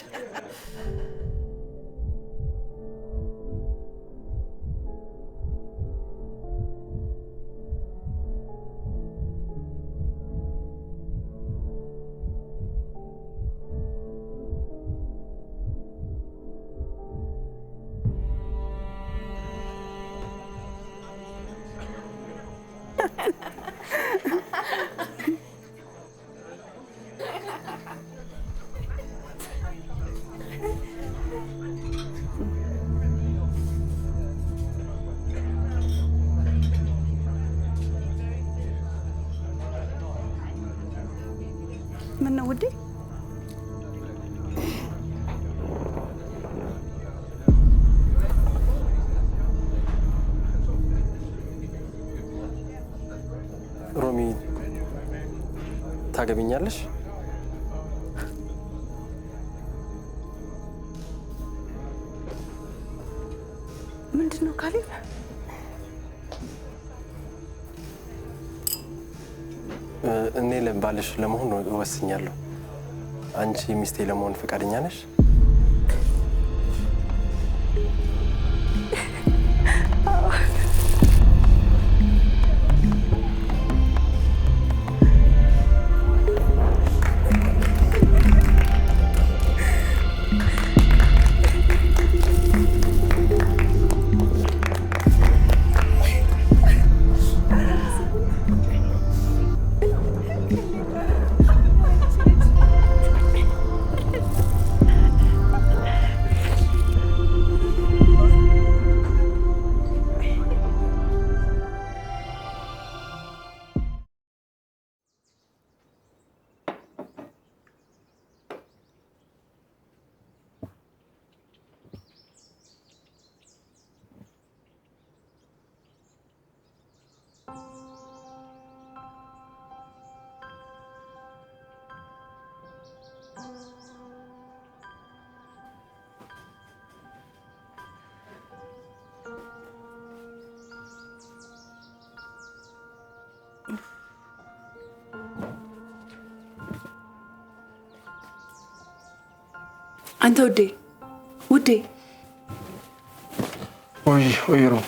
ምን ነው ውዴ? ሮሚ ታገቢኛለሽ? ምንድን ነው ካሌብ? እኔ ባልሽ ለመሆን ወስኛለሁ። አንቺ ሚስቴ ለመሆን ፈቃደኛ ነሽ? አንተ ውዴ ወይ ሮሚ፣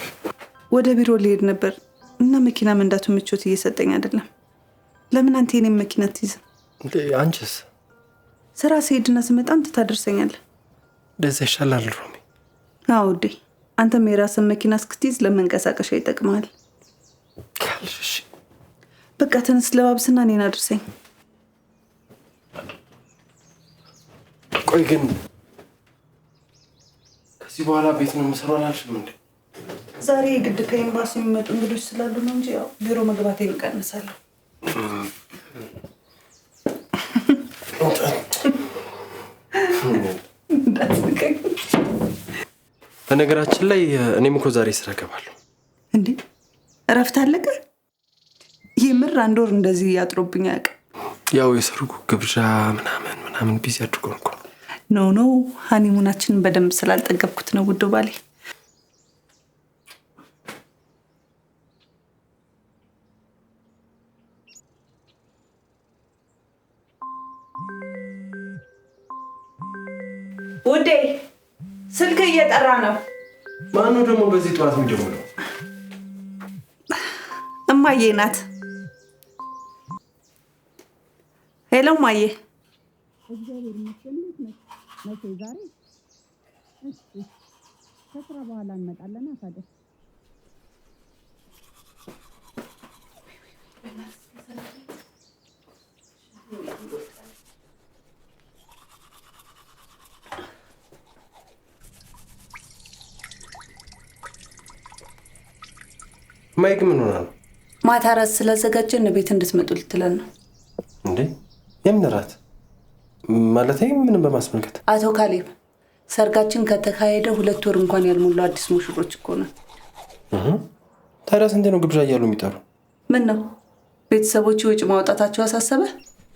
ወደ ቢሮ ሊሄድ ነበር እና መኪና መንዳቱ ምቾት እየሰጠኝ አይደለም። ለምን አንተ የኔን መኪና ትይዝም? አንቺስ? ስራ ስሄድና ስመጣ አንተ ታደርሰኛለህ። እንደዛ ይሻላል ሮሚ። አዎ ውዴ፣ አንተም የራስን መኪና እስክትይዝ ለመንቀሳቀሻ ይጠቅማል። ካልሽ በቃ ተነስ፣ ለባብስና እኔን አድርሰኝ። ቆይ ግን ከዚህ በኋላ ቤት ነው የምሰራው አላልሽም እንዴ? ዛሬ ግድ ከኤምባሲ የሚመጡ እንግዶች ስላሉ ነው እንጂ ያው ቢሮ መግባቴን እቀንሳለሁ። በነገራችን ላይ እኔም እኮ ዛሬ ስራ እገባለሁ። እንዴ እረፍት አለቀ? የምር 1 ወር እንደዚህ ያጥሮብኝ አያውቅም። ያው የሰርጉ ግብዣ ምናምን ቢዚ አድርጎን እኮ ኖ ሀኒሙናችንን በደንብ ስላልጠገብኩት ነው ውድ ባሌ። ውዴ ስልክ እየጠራ ነው። ማነው ደግሞ በዚህ ጠዋት የሚደውለው? እማዬ ናት። ሄሎ እማዬ። ከስራ በኋላ እንመጣለን። ታዲያ ማይክ ምን ሆና ነው? ማታ እራት ስላዘጋጀን ቤት እንድትመጡ ልትለን ነው። እንዴ የምን እራት? ማለቴ ምንም በማስመልከት? አቶ ካሌብ ሰርጋችን ከተካሄደ 2 ወር እንኳን ያልሞላው አዲስ ሙሽሮች እኮ ነው። ታዲያ ስንቴ ነው ግብዣ እያሉ የሚጠሩ? ምን ነው ቤተሰቦች ወጪ ማውጣታቸው አሳሰበ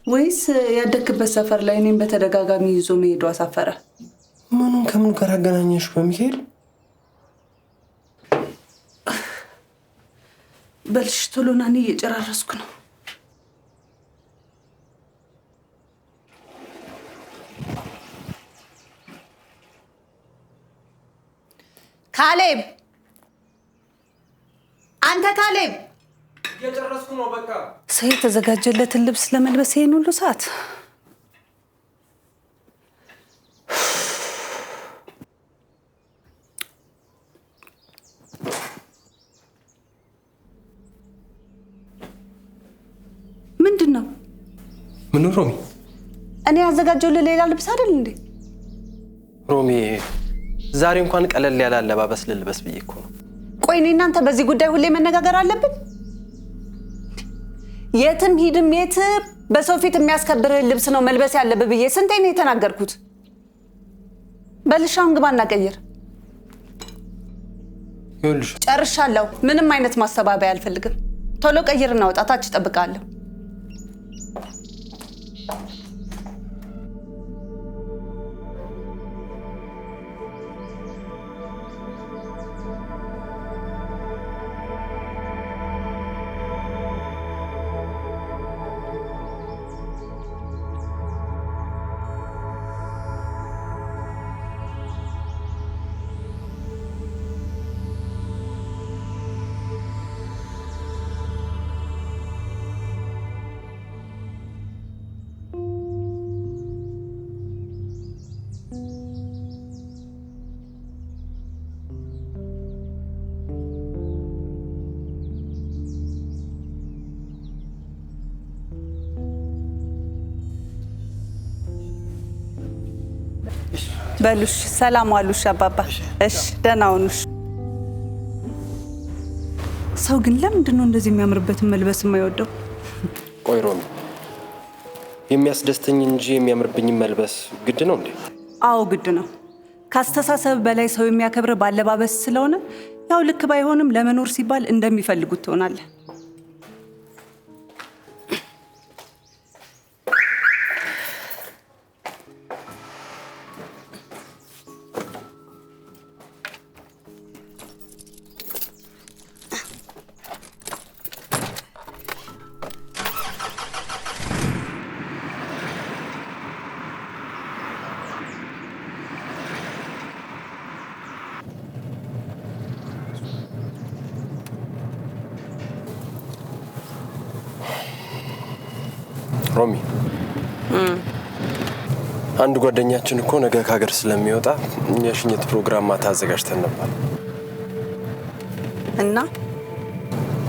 ወይስ ያደክበት ሰፈር ላይ እኔም በተደጋጋሚ ይዞ መሄዱ አሳፈረ? ምኑን ከምን ጋር አገናኘሽ በሚካኤል? በልሽ ቶሎ ና፣ እኔ እየጨራረስኩ ነው። ካሌብ፣ አንተ ካሌብ፣ እየጨረስኩ ነው። በቃ ሰው የተዘጋጀለትን ልብስ ለመልበስ ይሄን ሁሉ ሰዓት? ምንድን ነው? ምን ሮሚ? እኔ ያዘጋጀሁልህ ሌላ ልብስ አይደል እንዴ? ሮሚ ዛሬ እንኳን ቀለል ያለ አለባበስ ልልበስ ብዬ እኮ ነው። ቆይ እኔ እናንተ በዚህ ጉዳይ ሁሌ መነጋገር አለብን? የትም ሂድም የት በሰው ፊት የሚያስከብርህ ልብስ ነው መልበስ ያለብህ ብዬ ስንቴ ነው የተናገርኩት? በልሻውን ግባና ቀይር። ይኸውልሽ ጨርሻለሁ። ምንም አይነት ማስተባበያ አልፈልግም። ቶሎ ቀይርና ወጣ። ታች እጠብቅሃለሁ። በሉሽ። ሰላም ዋሉሽ አባባ። እሺ ደህና ሁኑሽ። ሰው ግን ለምንድን ነው እንደዚህ የሚያምርበትን መልበስ የማይወደው? ቆይ ሮሚ፣ የሚያስደስተኝ እንጂ የሚያምርብኝ መልበስ ግድ ነው እንዴ? አዎ ግድ ነው። ካስተሳሰብ በላይ ሰው የሚያከብር ባለባበስ ስለሆነ ያው ልክ ባይሆንም ለመኖር ሲባል እንደሚፈልጉት ትሆናለህ። ሮሚ አንድ ጓደኛችን እኮ ነገ ከሀገር ስለሚወጣ የሽኝት ፕሮግራም ማታ አዘጋጅተን ነበር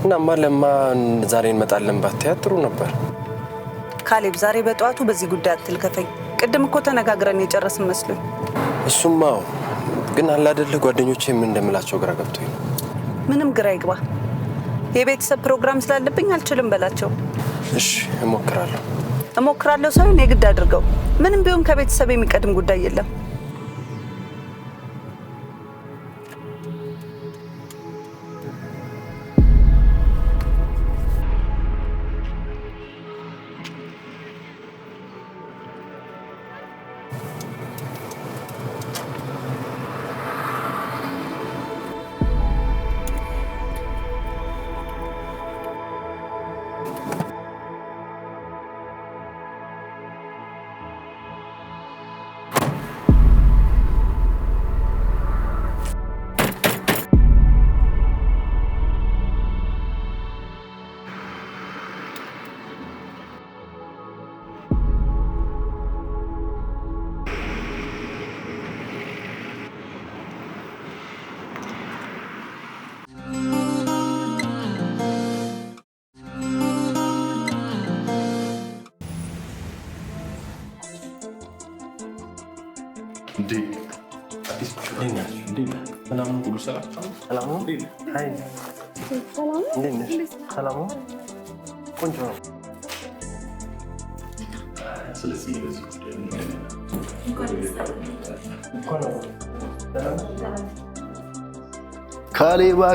እናማ ለማ ዛሬ እንመጣለን ባትያት ጥሩ ነበር። ካሌብ ዛሬ በጠዋቱ በዚህ ጉዳይ አትልከፈኝ። ቅድም እኮ ተነጋግረን የጨረስን መስሎኝ። እሱማው ግን አላደለ ጓደኞቼ ምን እንደምላቸው ግራ ገብቶኝ ነው። ምንም ግራ ይግባ። የቤተሰብ ፕሮግራም ስላለብኝ አልችልም በላቸው። እሺ እሞክራለሁ ሳይሆን የግድ አድርገው። ምንም ቢሆን ከቤተሰብ የሚቀድም ጉዳይ የለም።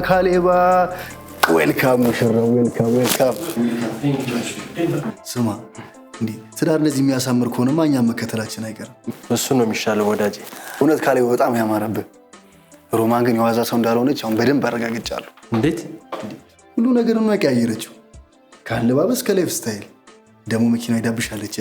ካሌባ ዌልካም ሙሽራው ዌልካም። ስማ እንዴ ትዳር እንደዚህ የሚያሳምር ከሆነማ እኛም መከተላችን አይቀርም። እሱ ነው የሚሻለው ወዳጄ። እውነት ካሌባ በጣም ያማረብህ። ሮማን ግን የዋዛ ሰው እንዳልሆነች አሁን በደንብ አረጋግጫለሁ። እንዴት? ሁሉ ነገር ነው ያቀያየረችው። ከአለባበስ ከላይፍ ስታይል ደግሞ መኪና ይዳብሻለች።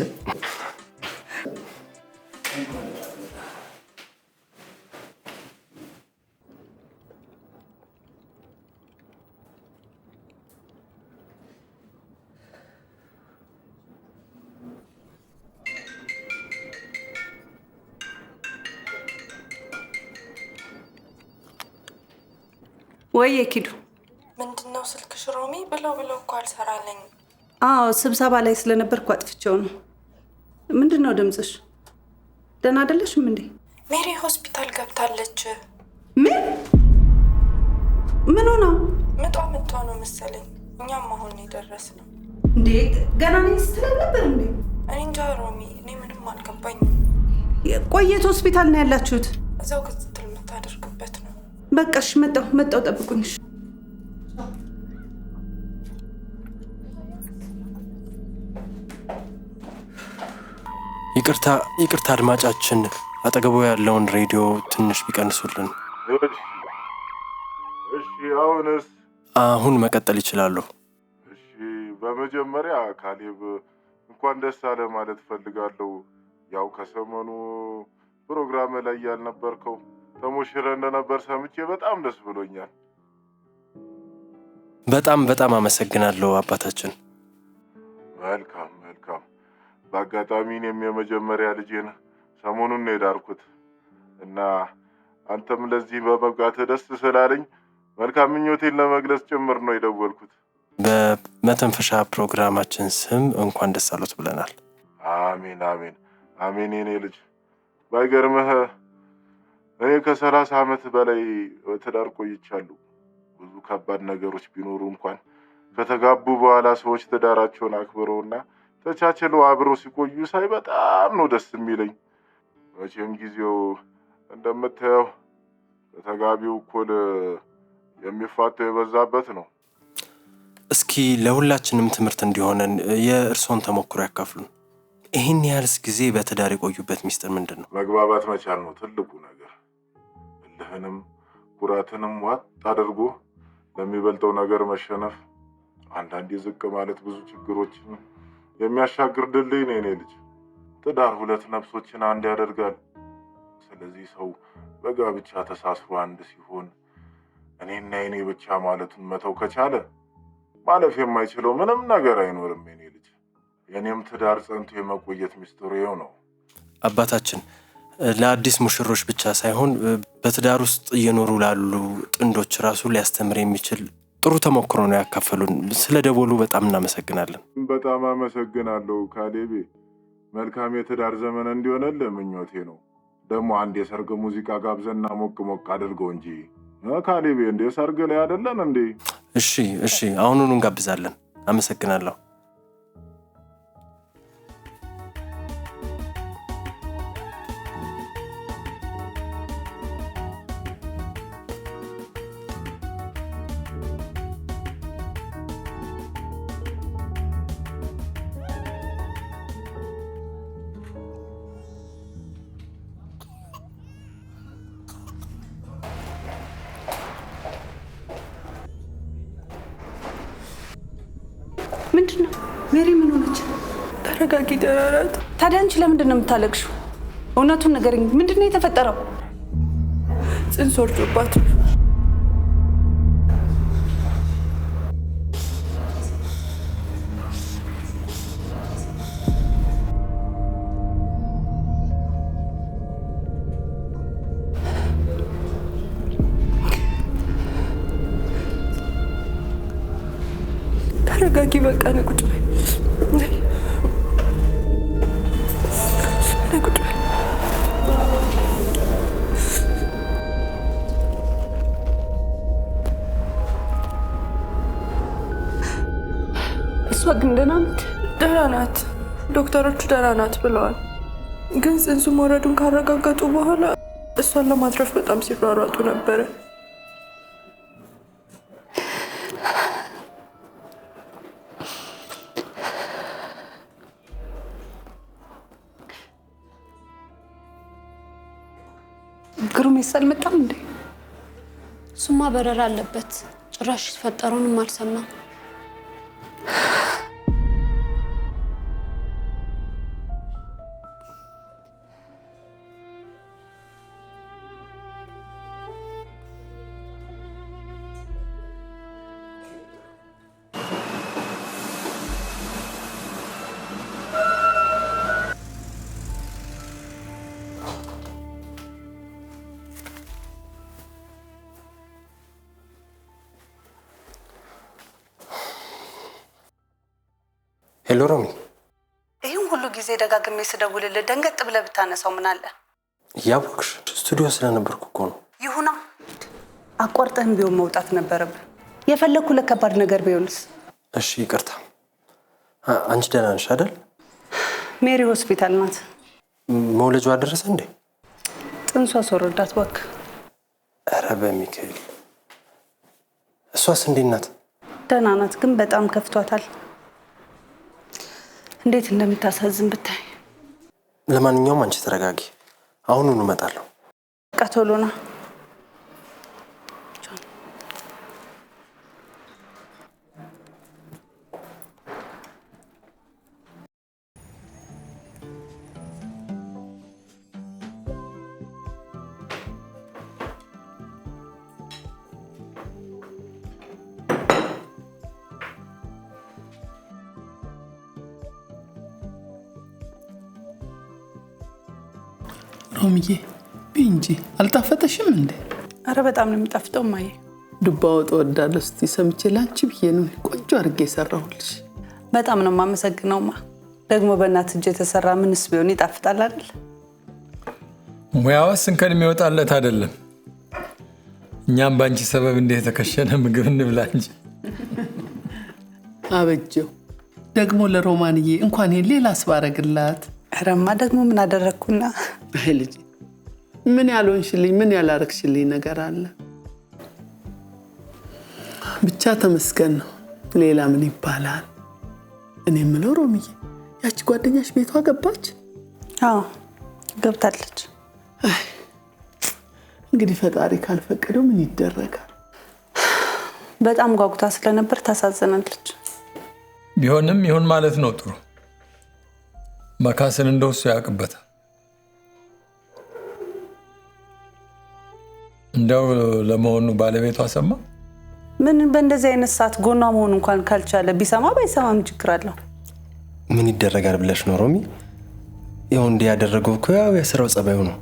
ወይ ኪዱ ምንድነው ስልክሽ ሮሚ? ብለው እኮ አልሰራለኝ። አዎ ስብሰባ ላይ ስለነበርኩ አጥፍቼው ነው። ምንድነው ድምፅሽ? ደህና አይደለሽም እንዴ? ሜሪ ሆስፒታል ገብታለች። ምን ሆና? ምጧ ነው መሰለኝ። እኛም አሁን የደረስነው። እንዴ ገና ነኝ ስትል ነበር እንዴ? እኔ እንጃ ሮሚ፣ እኔ ምንም አልገባኝም። ቆየት ሆስፒታል ነው ያላችሁት? እዛው ክትትል የምታደርግበት ነው። በቃሽ፣ መጣሁ ጠብቁኝ። ይቅርታ አድማጫችን፣ አጠገቡ ያለውን ሬዲዮ ትንሽ ቢቀንሱልን። እሺ አሁንስ? አሁን መቀጠል ይችላሉ። እሺ በመጀመሪያ ካሌብ እንኳን ደስ አለ ማለት ፈልጋለሁ። ያው ከሰሞኑ ፕሮግራም ላይ ያልነበርከው ተሞሽረ እንደነበር ሰምቼ በጣም ደስ ብሎኛል። በጣም አመሰግናለሁ አባታችን። መልካም። በአጋጣሚ እኔም የመጀመሪያ ልጄን ሰሞኑን ነው የዳርኩት እና አንተም ለዚህ በመብቃት ደስ ስላለኝ መልካም ምኞቴን ለመግለጽ ጭምር ነው የደወልኩት። በመተንፈሻ ፕሮግራማችን ስም እንኳን ደስ አሎት ብለናል። አሜን የኔ ልጅ። ባይገርምህ እኔ ከ30 ዓመት በላይ ትዳር ቆይቻለሁ። ብዙ ከባድ ነገሮች ቢኖሩ እንኳን ከተጋቡ በኋላ ሰዎች ትዳራቸውን አክብረውና ተቻችለው አብረው ሲቆዩ ሳይ በጣም ነው ደስ የሚለኝ። መቼም ጊዜው እንደምታየው ከተጋቢው እኩል የሚፋተው የበዛበት ነው። እስኪ ለሁላችንም ትምህርት እንዲሆነን የእርስዎን ተሞክሮ ያካፍሉን። ይህን ያህልስ ጊዜ በትዳር የቆዩበት ሚስጥር ምንድን ነው? መግባባት መቻል ነው ትልቁ ነገር። እልህንም ኩራትንም ዋጥ አድርጎ ለሚበልጠው ነገር መሸነፍ፣ አንዳንዴ ዝቅ ማለት ብዙ ችግሮችን የሚያሻግር ድልድይ ነው የኔ ልጅ። ትዳር ሁለት ነፍሶችን አንድ ያደርጋል። ስለዚህ ሰው በጋብቻ ተሳስሮ አንድ ሲሆን እኔና የኔ ብቻ ማለቱን መተው ከቻለ ማለፍ የማይችለው ምንም ነገር አይኖርም የኔ ልጅ። የኔም ትዳር ጸንቶ የመቆየት ሚስጥሩ ይኸው ነው። አባታችን ለአዲስ ሙሽሮች ብቻ ሳይሆን በትዳር ውስጥ እየኖሩ ላሉ ጥንዶች ራሱ ሊያስተምር የሚችል ጥሩ ተሞክሮ ነው ያካፈሉን። ስለ ደወሉ በጣም እናመሰግናለን። በጣም አመሰግናለሁ ካሌቤ። መልካም የትዳር ዘመን እንዲሆነልህ ምኞቴ ነው። ደግሞ አንድ የሰርግ ሙዚቃ ጋብዘና ሞቅ ሞቅ አድርገው እንጂ ካሌቤ። እንደ ሰርግ ላይ አይደለን እንዴ? እሺ፣ አሁኑኑ እንጋብዛለን። አመሰግናለሁ። ምንድነው ሜሪ? ምን ሆነች? ተረጋጊ ደህና ናት። ታዲያ አንቺ ለምንድን ነው የምታለቅሽው? እውነቱን ንገሪኝ። ምንድነው የተፈጠረው? ጽንስ ወርዶባት። ተረጋጊ በቃ ነይ ቁጭ በይ። ነይ ቁጭ በይ። እሷ ግን ደህና ናት? ደህና ናት። ዶክተሮቹ ደህና ናት ብለዋል። ግን ጽንሱ መውረዱን ካረጋገጡ በኋላ እሷን ለማትረፍ በጣም ሲሯሯጡ ነበረ። ግሩሜስ አልመጣም እንዴ? እሱማ በረራ አለበት። ጭራሽ የተፈጠረውንም አልሰማም። ሄሎ ሮሚ። ይህን ሁሉ ጊዜ ደጋግሜ ስደውልልህ ደንገጥ ብለህ ብታነሳው ምን አለ? እያወቅሽ ስቱዲዮ ስለነበርኩ እኮ ነው። ይሁና፣ አቋርጠህም ቢሆን መውጣት ነበረብህ። የፈለግኩ ለከባድ ነገር ቢሆንስ? እሺ ይቅርታ። አንቺ ደህና ነሽ አይደል? ሜሪ ሆስፒታል ናት። መውለጇ ደረሰ እንዴ? ጥንሷ አስወረዳት እባክህ። ኧረ በሚካኤል። እሷስ እንዴት ናት? ደህና ናት፣ ግን በጣም ከፍቷታል። እንዴት እንደምታሳዝን ብታይ። ለማንኛውም አንቺ ተረጋጊ። አሁኑኑ እመጣለሁ። በቃ ቶሎ ና። ሮምዬ ቢይ እንጂ አልጣፈጠሽም እንዴ? አረ በጣም ነው የሚጣፍጠው ማየ። ዱባ ወጥ እወዳለሁ። እስቲ ሰምቼ ላንቺ ብዬ ነው ቆንጆ አድርጌ የሰራሁልሽ። በጣም ነው የማመሰግነውማ። ደግሞ በእናት እጅ የተሰራ ምንስ ቢሆን ይጣፍጣል አይደል? ሙያውስ እንከን የሚወጣለት አይደለም። እኛም ባንቺ ሰበብ እንደ የተከሸነ ምግብ እንብላ እንጂ። አበጀው ደግሞ ለሮማንዬ እንኳን ይሄን ሌላ አስባረግላት። አረማ ደግሞ ምን አደረግኩና? አይ ልጅ ምን ያልሆንሽልኝ ምን ያላረግሽልኝ ነገር አለ? ብቻ ተመስገን ነው። ሌላ ምን ይባላል? እኔ የምለው ሮምዬ ያቺ ጓደኛሽ ቤቷ ገባች? አዎ ገብታለች። እንግዲህ ፈጣሪ ካልፈቀደው ምን ይደረጋል? በጣም ጓጉታ ስለነበር ታሳዝናለች። ቢሆንም ይሁን ማለት ነው ጥሩ። መካስን እንደውሱ ያውቅበታል። እንደው ለመሆኑ ባለቤቷ ሰማ? ምን በእንደዚህ አይነት ሰዓት ጎኗ መሆን እንኳን ካልቻለ ቢሰማ ባይሰማም ችግር አለው? ምን ይደረጋል ብለሽ ነው ሮሚ? ያው እንዲህ ያደረገው እኮ ያው የስራው ጸባዩ ነው።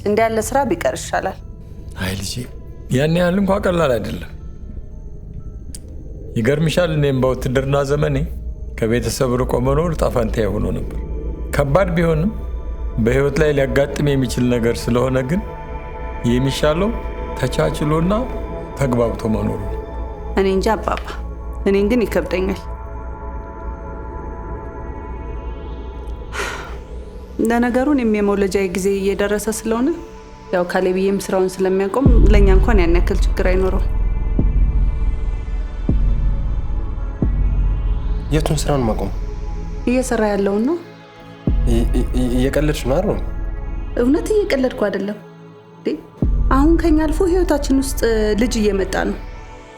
እንዲህ ያለ ስራ ቢቀር ይሻላል። አይ ልጄ ያን ያህል እንኳን ቀላል አይደለም። ይገርምሻል፣ እኔም በውትድርና ዘመኔ ከቤተሰብ ርቆ መኖር ዕጣ ፈንታዬ ሆኖ ነበር። ከባድ ቢሆንም በህይወት ላይ ሊያጋጥም የሚችል ነገር ስለሆነ ግን የሚሻለው ተቻችሎና ተግባብቶ መኖር ነው። እኔ እንጃ አባባ፣ እኔን ግን ይከብደኛል። ለነገሩ እኔም የመውለጃዬ ጊዜ እየደረሰ ስለሆነ ያው ካሌብዬም ስራውን ስለሚያቆም ለእኛ እንኳን ያን ያክል ችግር አይኖረው። የቱን ስራውን ማቆም? እየሰራ ያለውን ነው። እየቀለድሽ ነው አይደል? እውነት እየቀለድኩ አይደለም። አሁን ከኛ አልፎ ህይወታችን ውስጥ ልጅ እየመጣ ነው።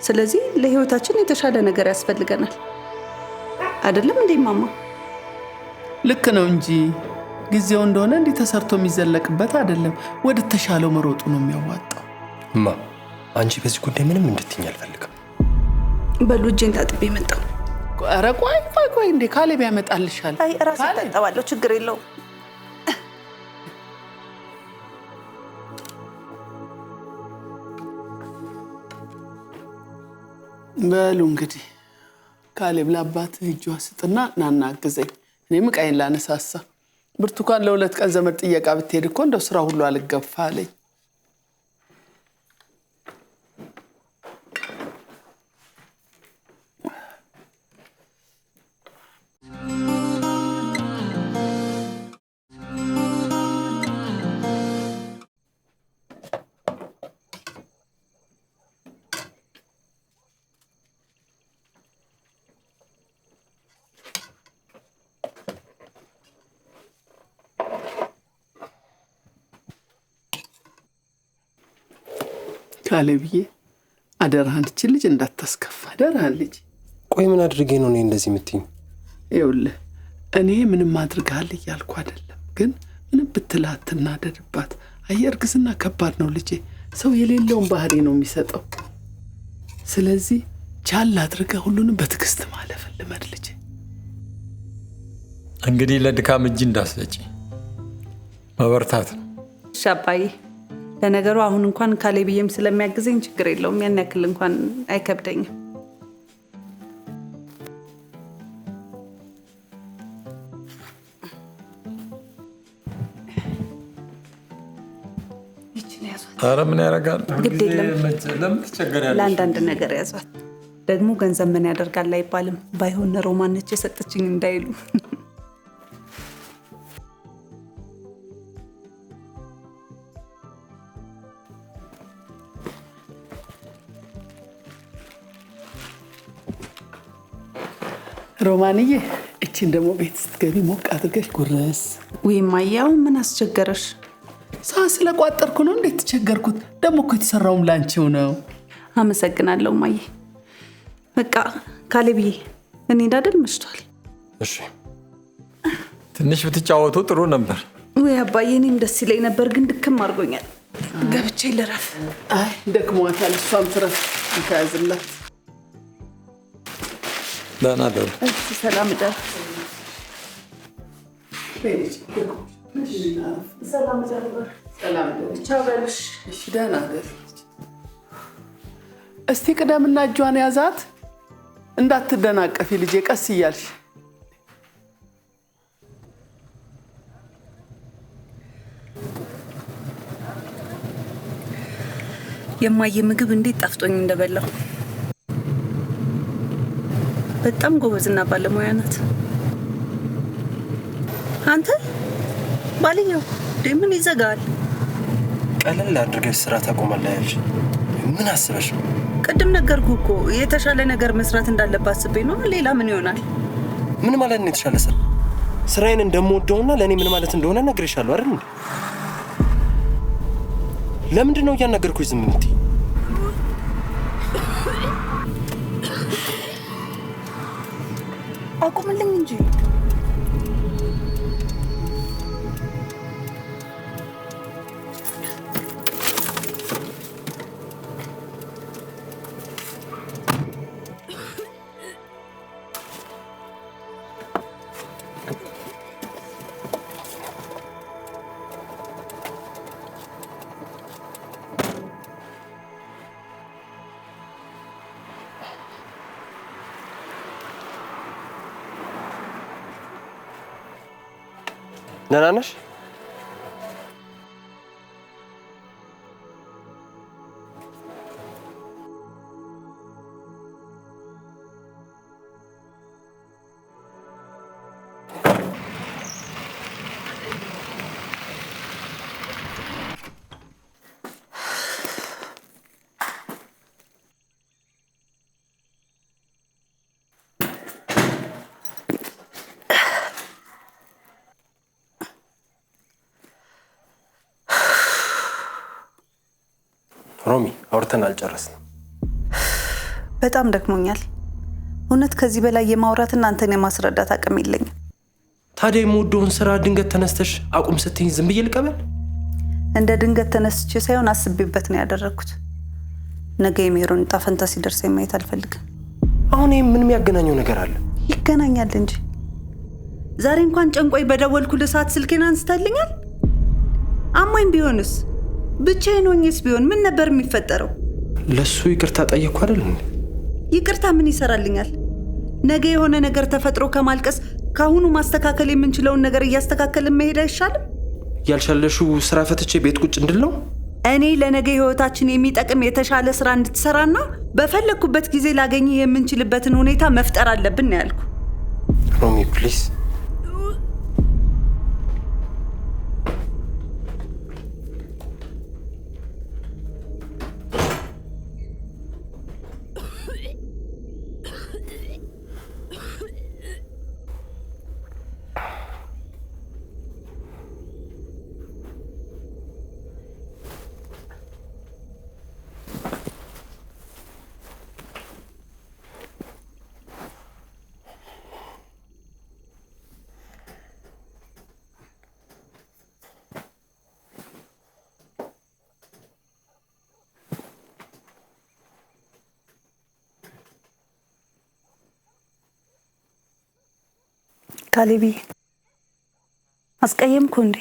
ስለዚህ ለህይወታችን የተሻለ ነገር ያስፈልገናል አይደለም እንዴ ማማ? ልክ ነው እንጂ ጊዜው እንደሆነ እንዲህ ተሰርቶ የሚዘለቅበት አይደለም። ወደ ተሻለው መሮጡ ነው የሚያዋጣው። አንቺ በዚህ ጉዳይ ምንም እንድትይኝ አልፈልግም። በሉ እጄን ታጥቤ መጣሁ። ኧረ ቆይ እንዴ ካሌብ ያመጣልሻል። አይ ራሴ ታጠባለሁ፣ ችግር የለውም። በሉ እንግዲህ ካሌብ ለአባት እጇ ስጥና ናና አግዘኝ። እኔም ዕቃዬን ላነሳሳ። ብርቱካን ለ2 ቀን ዘመድ ጥየቃ ብትሄድ እኮ እንደው ስራ ሁሉ አልገፋ አለኝ። ካሌብዬ አደራህን እቺ ልጅ እንዳታስከፋ። አደራህን ልጅ። ቆይ ምን አድርጌ ነው እኔ እንደዚህ የምትይኝ? ይኸውልህ እኔ ምንም አድርጋል እያልኩ አይደለም፣ ግን ምንም ብትላት አትናደድባት። አየህ እርግዝና ከባድ ነው ልጄ። ሰው የሌለውን ባህሪ ነው የሚሰጠው። ስለዚህ ቻል አድርገህ ሁሉንም በትዕግስት ማለፍ ልመድ ልጄ። እንግዲህ ለድካም እጅ እንዳትሰጪ፣ መበርታት ነው። እሺ አባዬ። ለነገሩ አሁን እንኳን ካሌብዬም ስለሚያግዘኝ ችግር የለውም። ያን ያክል እንኳን አይከብደኝም። ኧረ ምን ያደርጋል፣ ግድ የለም። ለምን ትቸገሪያለሽ? ለአንዳንድ ነገር ያዟት። ደግሞ ገንዘብ ምን ያደርጋል አይባልም። ባይሆን ሮማን ነች የሰጠችኝ እንዳይሉ። ሮማንዬ እቺን ደግሞ ቤት ስትገቢ ሞቅ አድርገሽ ጉረስ። ወይ ማያው ምን አስቸገረሽ? ስለቋጠርኩ ነው። እንዴት ተቸገርኩት? ደግሞ እኮ የተሰራውም ላንቺው ነው። አመሰግናለሁ ማዬ። በቃ ካሌብዬ እንሂድ አይደል? መሽቷል። እሺ ትንሽ ብትጫወቱ ጥሩ ነበር። ወይ አባዬ እኔም ደስ ይለኝ ነበር፣ ግን ድክም አድርጎኛል። ገብቼ ልረፍ። አይ ደክሟታል። እሷም ትረፍ። ይታያዝላት። ደህና ደሩ። ሰላም ደር። ሰላም ደር። ቻው በልሽ። እሺ ደህና ደር። እስቲ ቅደምና እጇን ያዛት። እንዳትደናቀፊ ልጄ፣ ቀስ እያልሽ። የማየ ምግብ እንዴት ጣፍጦኝ እንደበላው። በጣም ጎበዝና ባለሙያ ናት። አንተ ባልየው ምን ይዘጋል? ቀለል አድርገሽ ስራ ታቆማለህ ያልሽ ምን አስበሽ? ቅድም ነገርኩህ እኮ የተሻለ ነገር መስራት እንዳለባት አስቤ ነው። ሌላ ምን ይሆናል? ምን ማለት ነው የተሻለ ስራ? ስራዬን እንደምወደውና ለእኔ ምን ማለት እንደሆነ ነግሬሻለሁ አይደል? ለምንድን ነው እያናገርኩሽ ዝም የምትይ? አቁምልኝ እንጂ። ደህና ነሽ? ሮሚ አውርተን አልጨረስንም። በጣም ደክሞኛል። እውነት ከዚህ በላይ የማውራት እናንተን የማስረዳት አቅም የለኝም። ታዲያ የምወደውን ስራ ድንገት ተነስተሽ አቁም ስትይኝ ዝም ብዬ ልቀበል? እንደ ድንገት ተነስቼ ሳይሆን አስቤበት ነው ያደረኩት። ነገ የሜሮን ዕጣ ፈንታ ሲደርስ ማየት አልፈልግም። አሁን ይሄ ምን የሚያገናኘው ነገር አለ? ይገናኛል እንጂ። ዛሬ እንኳን ጨንቆይ በደወልኩልህ ሰዓት ስልኬን አንስታልኛል። አሞኝ ቢሆንስ ብቻዬን ሆኜስ ቢሆን ምን ነበር የሚፈጠረው? ለሱ ይቅርታ ጠየቅኩ አይደል እንዴ? ይቅርታ ምን ይሰራልኛል? ነገ የሆነ ነገር ተፈጥሮ ከማልቀስ ካሁኑ ማስተካከል የምንችለውን ነገር እያስተካከልን መሄድ አይሻልም? ያልሻለሽው ስራ ፈትቼ ቤት ቁጭ እንድል ነው? እኔ ለነገ ህይወታችን የሚጠቅም የተሻለ ስራ እንድትሰራና በፈለግኩበት ጊዜ ላገኝህ የምንችልበትን ሁኔታ መፍጠር አለብን ነው ያልኩ። ሮሚ ፕሊዝ። ካሌቢ አስቀየምኩ እንዴ?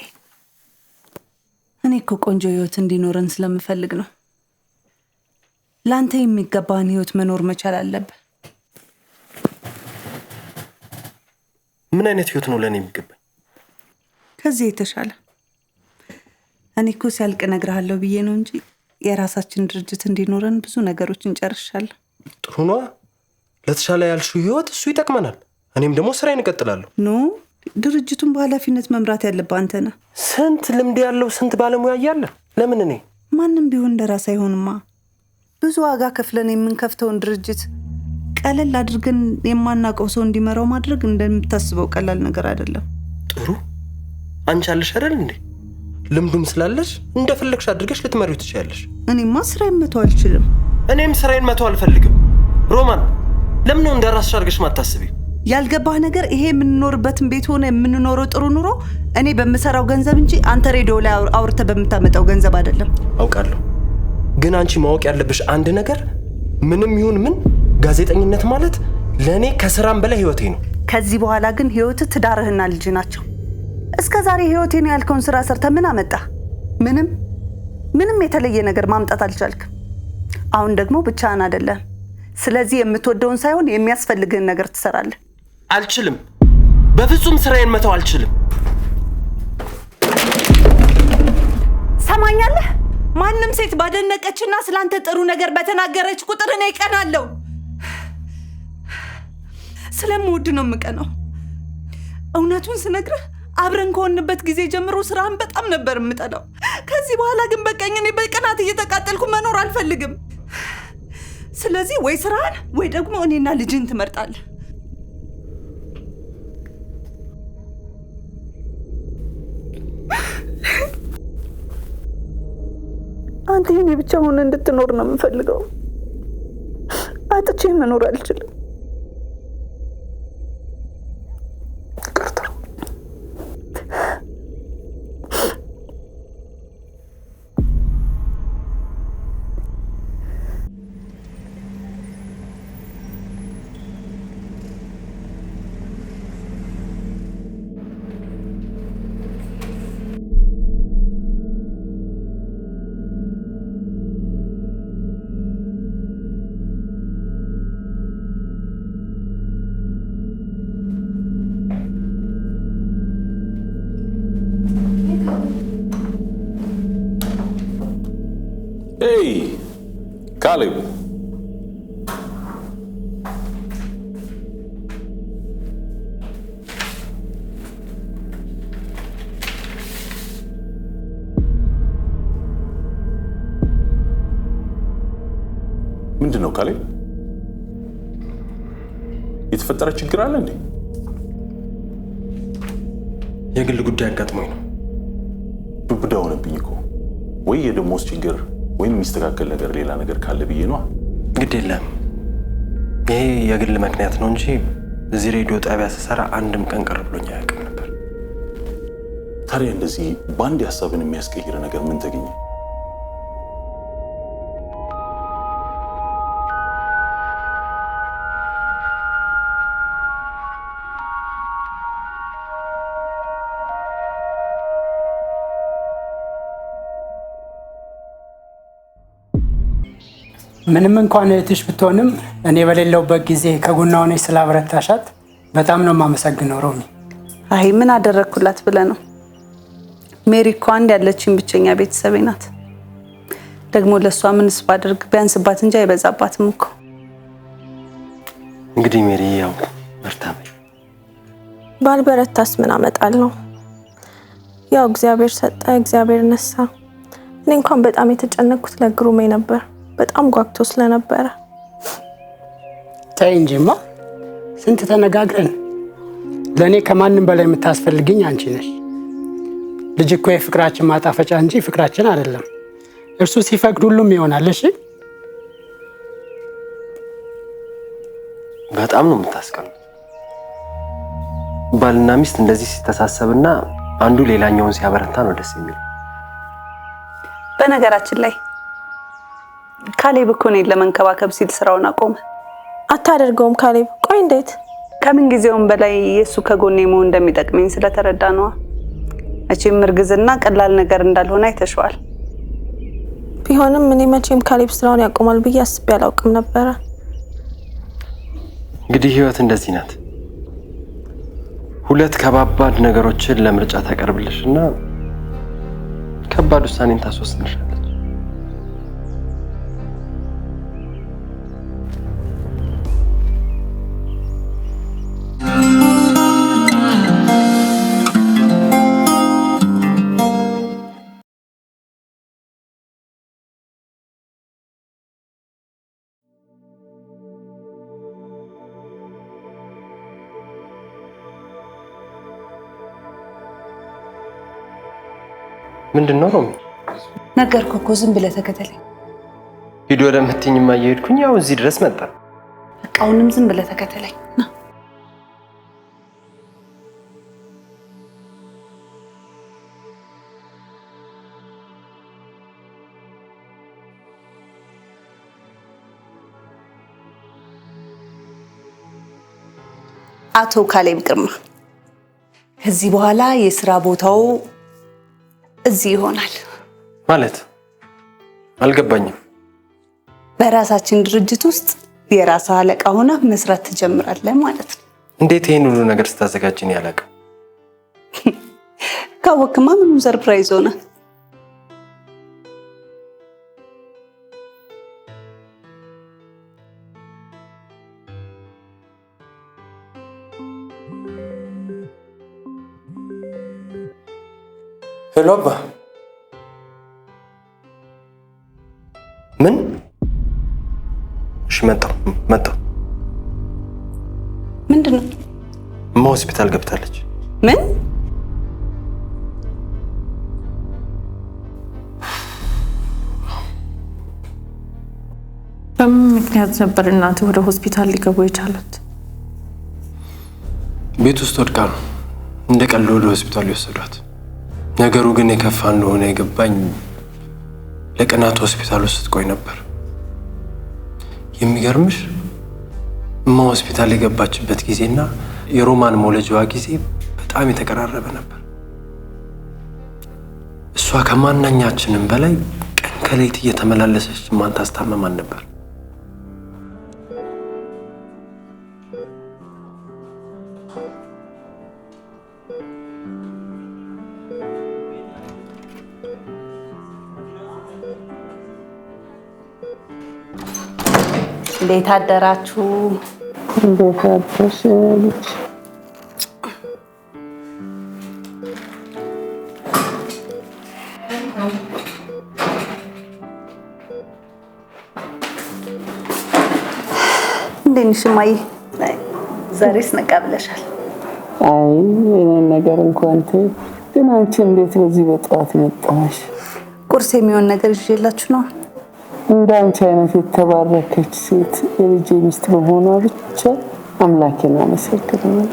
እኔ እኮ ቆንጆ ህይወት እንዲኖረን ስለምፈልግ ነው። ላንተ የሚገባን ህይወት መኖር መቻል አለብህ። ምን አይነት ህይወት ነው ለኔ የሚገባኝ? ከዚህ የተሻለ። እኔ እኮ ሲያልቅ እነግርሃለሁ ብዬ ነው እንጂ የራሳችን ድርጅት እንዲኖረን ብዙ ነገሮችን ጨርሻለሁ። ጥሩ ነው። ለተሻለ ያልሽው ህይወት እሱ ይጠቅመናል። እኔም ደግሞ ስራዬን እቀጥላለሁ። ኖ ድርጅቱን በኃላፊነት መምራት ያለብህ አንተ ነህ። ስንት ልምድ ያለው ስንት ባለሙያ እያለ ለምን እኔ? ማንም ቢሆን እንደራስ አይሆንማ። ብዙ ዋጋ ከፍለን የምንከፍተውን ድርጅት ቀለል አድርገን የማናውቀው ሰው እንዲመራው ማድረግ እንደምታስበው ቀላል ነገር አይደለም። ጥሩ አንቺ አለሽ አይደል እንዴ? ልምዱም ስላለሽ እንደፈለግሽ አድርገሽ ልትመሪው ትችያለሽ። እኔማ ስራዬን መተው አልችልም። እኔም ስራዬን መተው አልፈልግም። ሮማን ለምን ነው እንደራስሽ አድርገሽ ማታስቢው? ያልገባህ ነገር ይሄ የምንኖርበትን ቤት ሆነ የምንኖረው ጥሩ ኑሮ እኔ በምሰራው ገንዘብ እንጂ አንተ ሬዲዮ ላይ አውርተህ በምታመጣው ገንዘብ አይደለም። አውቃለሁ። ግን አንቺ ማወቅ ያለብሽ አንድ ነገር ምንም ይሁን ምን ጋዜጠኝነት ማለት ለእኔ ከስራም በላይ ህይወቴ ነው። ከዚህ በኋላ ግን ህይወት ትዳርህና ልጅ ናቸው። እስከ ዛሬ ህይወቴን ያልከውን ስራ ሰርተህ ምን አመጣ? ምንም የተለየ ነገር ማምጣት አልቻልክም። አሁን ደግሞ ብቻህን አይደለም። ስለዚህ የምትወደውን ሳይሆን የሚያስፈልግህን ነገር ትሰራለህ። አልችልም። በፍጹም ስራዬን መተው አልችልም። ሰማኛለህ? ማንም ሴት ባደነቀችና ስላንተ ጥሩ ነገር በተናገረች ቁጥር እኔ እቀናለሁ። ስለምወድ ነው የምቀናው። እውነቱን ስነግርህ አብረን ከሆንበት ጊዜ ጀምሮ ስራህን በጣም ነበር የምጠላው። ከዚህ በኋላ ግን በቀኝ እኔ በቅናት እየተቃጠልኩ መኖር አልፈልግም። ስለዚህ ወይ ስራህን ወይ ደግሞ እኔና ልጅን ትመርጣለህ። አንተ የኔ ብቻ ሆነ እንድትኖር ነው የምፈልገው። አጥቼ መኖር አልችልም። ካሌብ ምንድን ነው ካሌብ? የተፈጠረ ችግር አለ እንዴ? የግል ጉዳይ አጋጥሞኝ ነው። ዱብዳ ሆነብኝ እኮ። ወይ የደሞዝ ችግር ወይም የሚስተካከል ነገር ሌላ ነገር ካለ ብዬ ነው። ግድ የለም ይሄ የግል ምክንያት ነው እንጂ እዚህ ሬዲዮ ጣቢያ ስሰራ አንድም ቀን ቀር ብሎኝ አያውቅም ነበር። ታዲያ እንደዚህ በአንድ ሀሳብን የሚያስቀይር ነገር ምን ተገኘ? ምንም እንኳን እህትሽ ብትሆንም እኔ በሌለውበት ጊዜ ከጎኗ ሆነሽ ስላበረታሻት በጣም ነው የማመሰግነው ሮሚ። አይ ምን አደረግኩላት ብለህ ነው? ሜሪ እኮ አንድ ያለችኝ ብቸኛ ቤተሰቤ ናት። ደግሞ ለእሷ ምንስ ባደርግ ቢያንስባት እንጂ አይበዛባትም እኮ። እንግዲህ ሜሪ ያው በርታ በይ። ባልበረታስ ምን አመጣለሁ? ያው እግዚአብሔር ሰጠ፣ እግዚአብሔር ነሳ። እኔ እንኳን በጣም የተጨነቅኩት ለግሩሜ ነበር። በጣም ጓግቶ ስለነበረ። ተይ እንጂማ ስንት ተነጋግረን። ለእኔ ከማንም በላይ የምታስፈልግኝ አንቺ ነሽ። ልጅ እኮ የፍቅራችን ማጣፈጫ እንጂ ፍቅራችን አይደለም። እርሱ ሲፈቅድ ሁሉም ይሆናል። እሺ በጣም ነው የምታስቀኑት። ባልና ሚስት እንደዚህ ሲተሳሰብና አንዱ ሌላኛውን ሲያበረታ ነው ደስ የሚለው። በነገራችን ላይ ካሌብ እኮ እኔን ለመንከባከብ ሲል ስራውን አቆመ። አታደርገውም ካሌብ? ቆይ እንዴት? ከምን ጊዜውም በላይ የሱ ከጎኔ መሆን እንደሚጠቅመኝ ስለተረዳ ነው። መቼም እርግዝና ቀላል ነገር እንዳልሆነ አይተሽዋል። ቢሆንም እኔ መቼም ካሌብ ስራውን ያቆማል ብዬ አስቤ አላውቅም ነበረ። እንግዲህ ህይወት እንደዚህ ናት። ሁለት ከባባድ ነገሮችን ለምርጫ ታቀርብልሽና ከባድ ውሳኔን ታስወስንሻለች። ምንድነው ሮሚ? ነገርኩህ እኮ ዝም ብለህ ተከተለኝ። ሂድ ወደምትይኝማ እየሄድኩኝ ያው እዚህ ድረስ መጣ። በቃ አሁንም ዝም ብለህ ተከተለኝ ና። አቶ ካሌብ ግርማ ከዚህ በኋላ የስራ ቦታው እዚህ ይሆናል ማለት? አልገባኝም። በራሳችን ድርጅት ውስጥ የራስ አለቃ ሆነ መስራት ትጀምራለህ ማለት ነው። እንዴት ይሄን ሁሉ ነገር ስታዘጋጅኝ ያላቀ? ካወቅማ ምንም ሰርፕራይዝ ሆነ። ሄሎ አባ። ምን? እሺ መጣሁ። ምንድነው? እማ ሆስፒታል ገብታለች። ምን? በምን ምክንያት ነበር እናንተ ወደ ሆስፒታል ሊገቡ የቻሉት? ቤት ውስጥ ወድቃ ነው እንደ ቀልድ ወደ ሆስፒታል የወሰዷት። ነገሩ ግን የከፋ እንደሆነ የገባኝ ለቀናት ሆስፒታል ውስጥ ስትቆይ ነበር። የሚገርምሽ እማ ሆስፒታል የገባችበት ጊዜና የሮማን መውለጃዋ ጊዜ በጣም የተቀራረበ ነበር። እሷ ከማናኛችንም በላይ ቀን ከሌት እየተመላለሰች ማን ታስታመማን ነበር። እንዴት አደራችሁ? እንዴት አደርሽ ልጅ? እንዴት ነሽ እማዬ? ዛሬስ ነቃ ብለሻል። አይ የኔን ነገር እንኳን ተይ፣ ግን አንቺ እንዴት በዚህ በጠዋት መጣሽ? ቁርስ የሚሆን ነገር ይዤላችሁ ነው። እንደ አንቺ አይነት የተባረከች ሴት የልጄ ሚስት በመሆኗ ብቻ አምላኬን አመሰግናለሁ።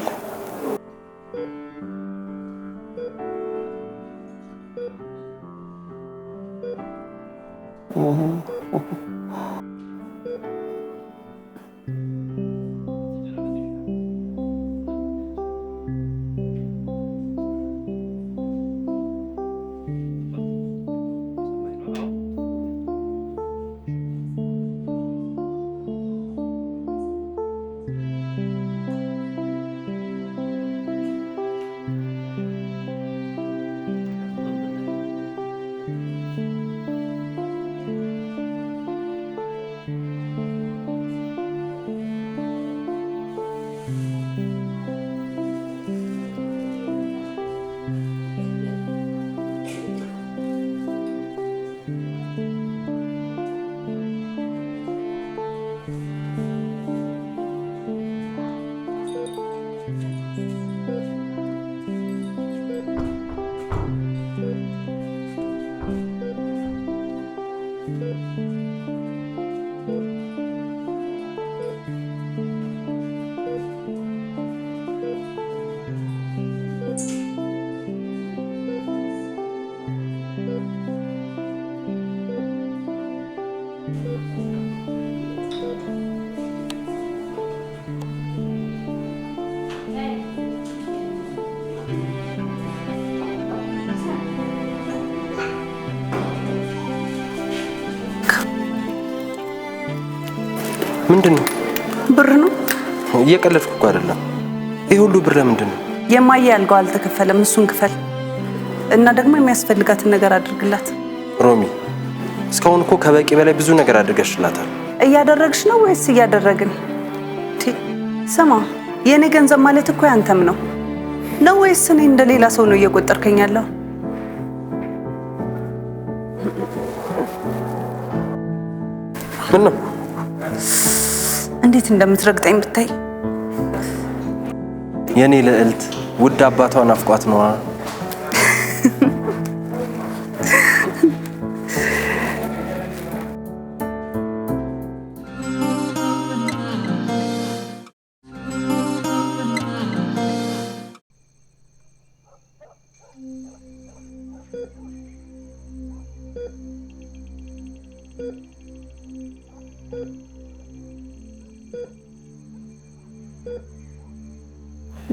ምንድነው? ብር ነው። እየቀለድኩ እኮ አይደለም። ይሄ ሁሉ ብር ምንድን ነው? የማየ ያልጋው አልተከፈለም፣ እሱን ክፈል እና ደግሞ የሚያስፈልጋትን ነገር አድርግላት። ሮሚ፣ እስካሁን እኮ ከበቂ በላይ ብዙ ነገር አድርገሽላታል። እያደረግሽ ነው ወይስ እያደረግን? ስማ፣ የኔ ገንዘብ ማለት እኮ ያንተም ነው ወይስ እኔ እንደሌላ ሰው ነው እየቆጠርከኝ ያለው? ምን ነው? እንዴት እንደምትረግጠኝ ብታይ። የኔ ልዕልት ውድ አባቷን አፍቋት ነዋ።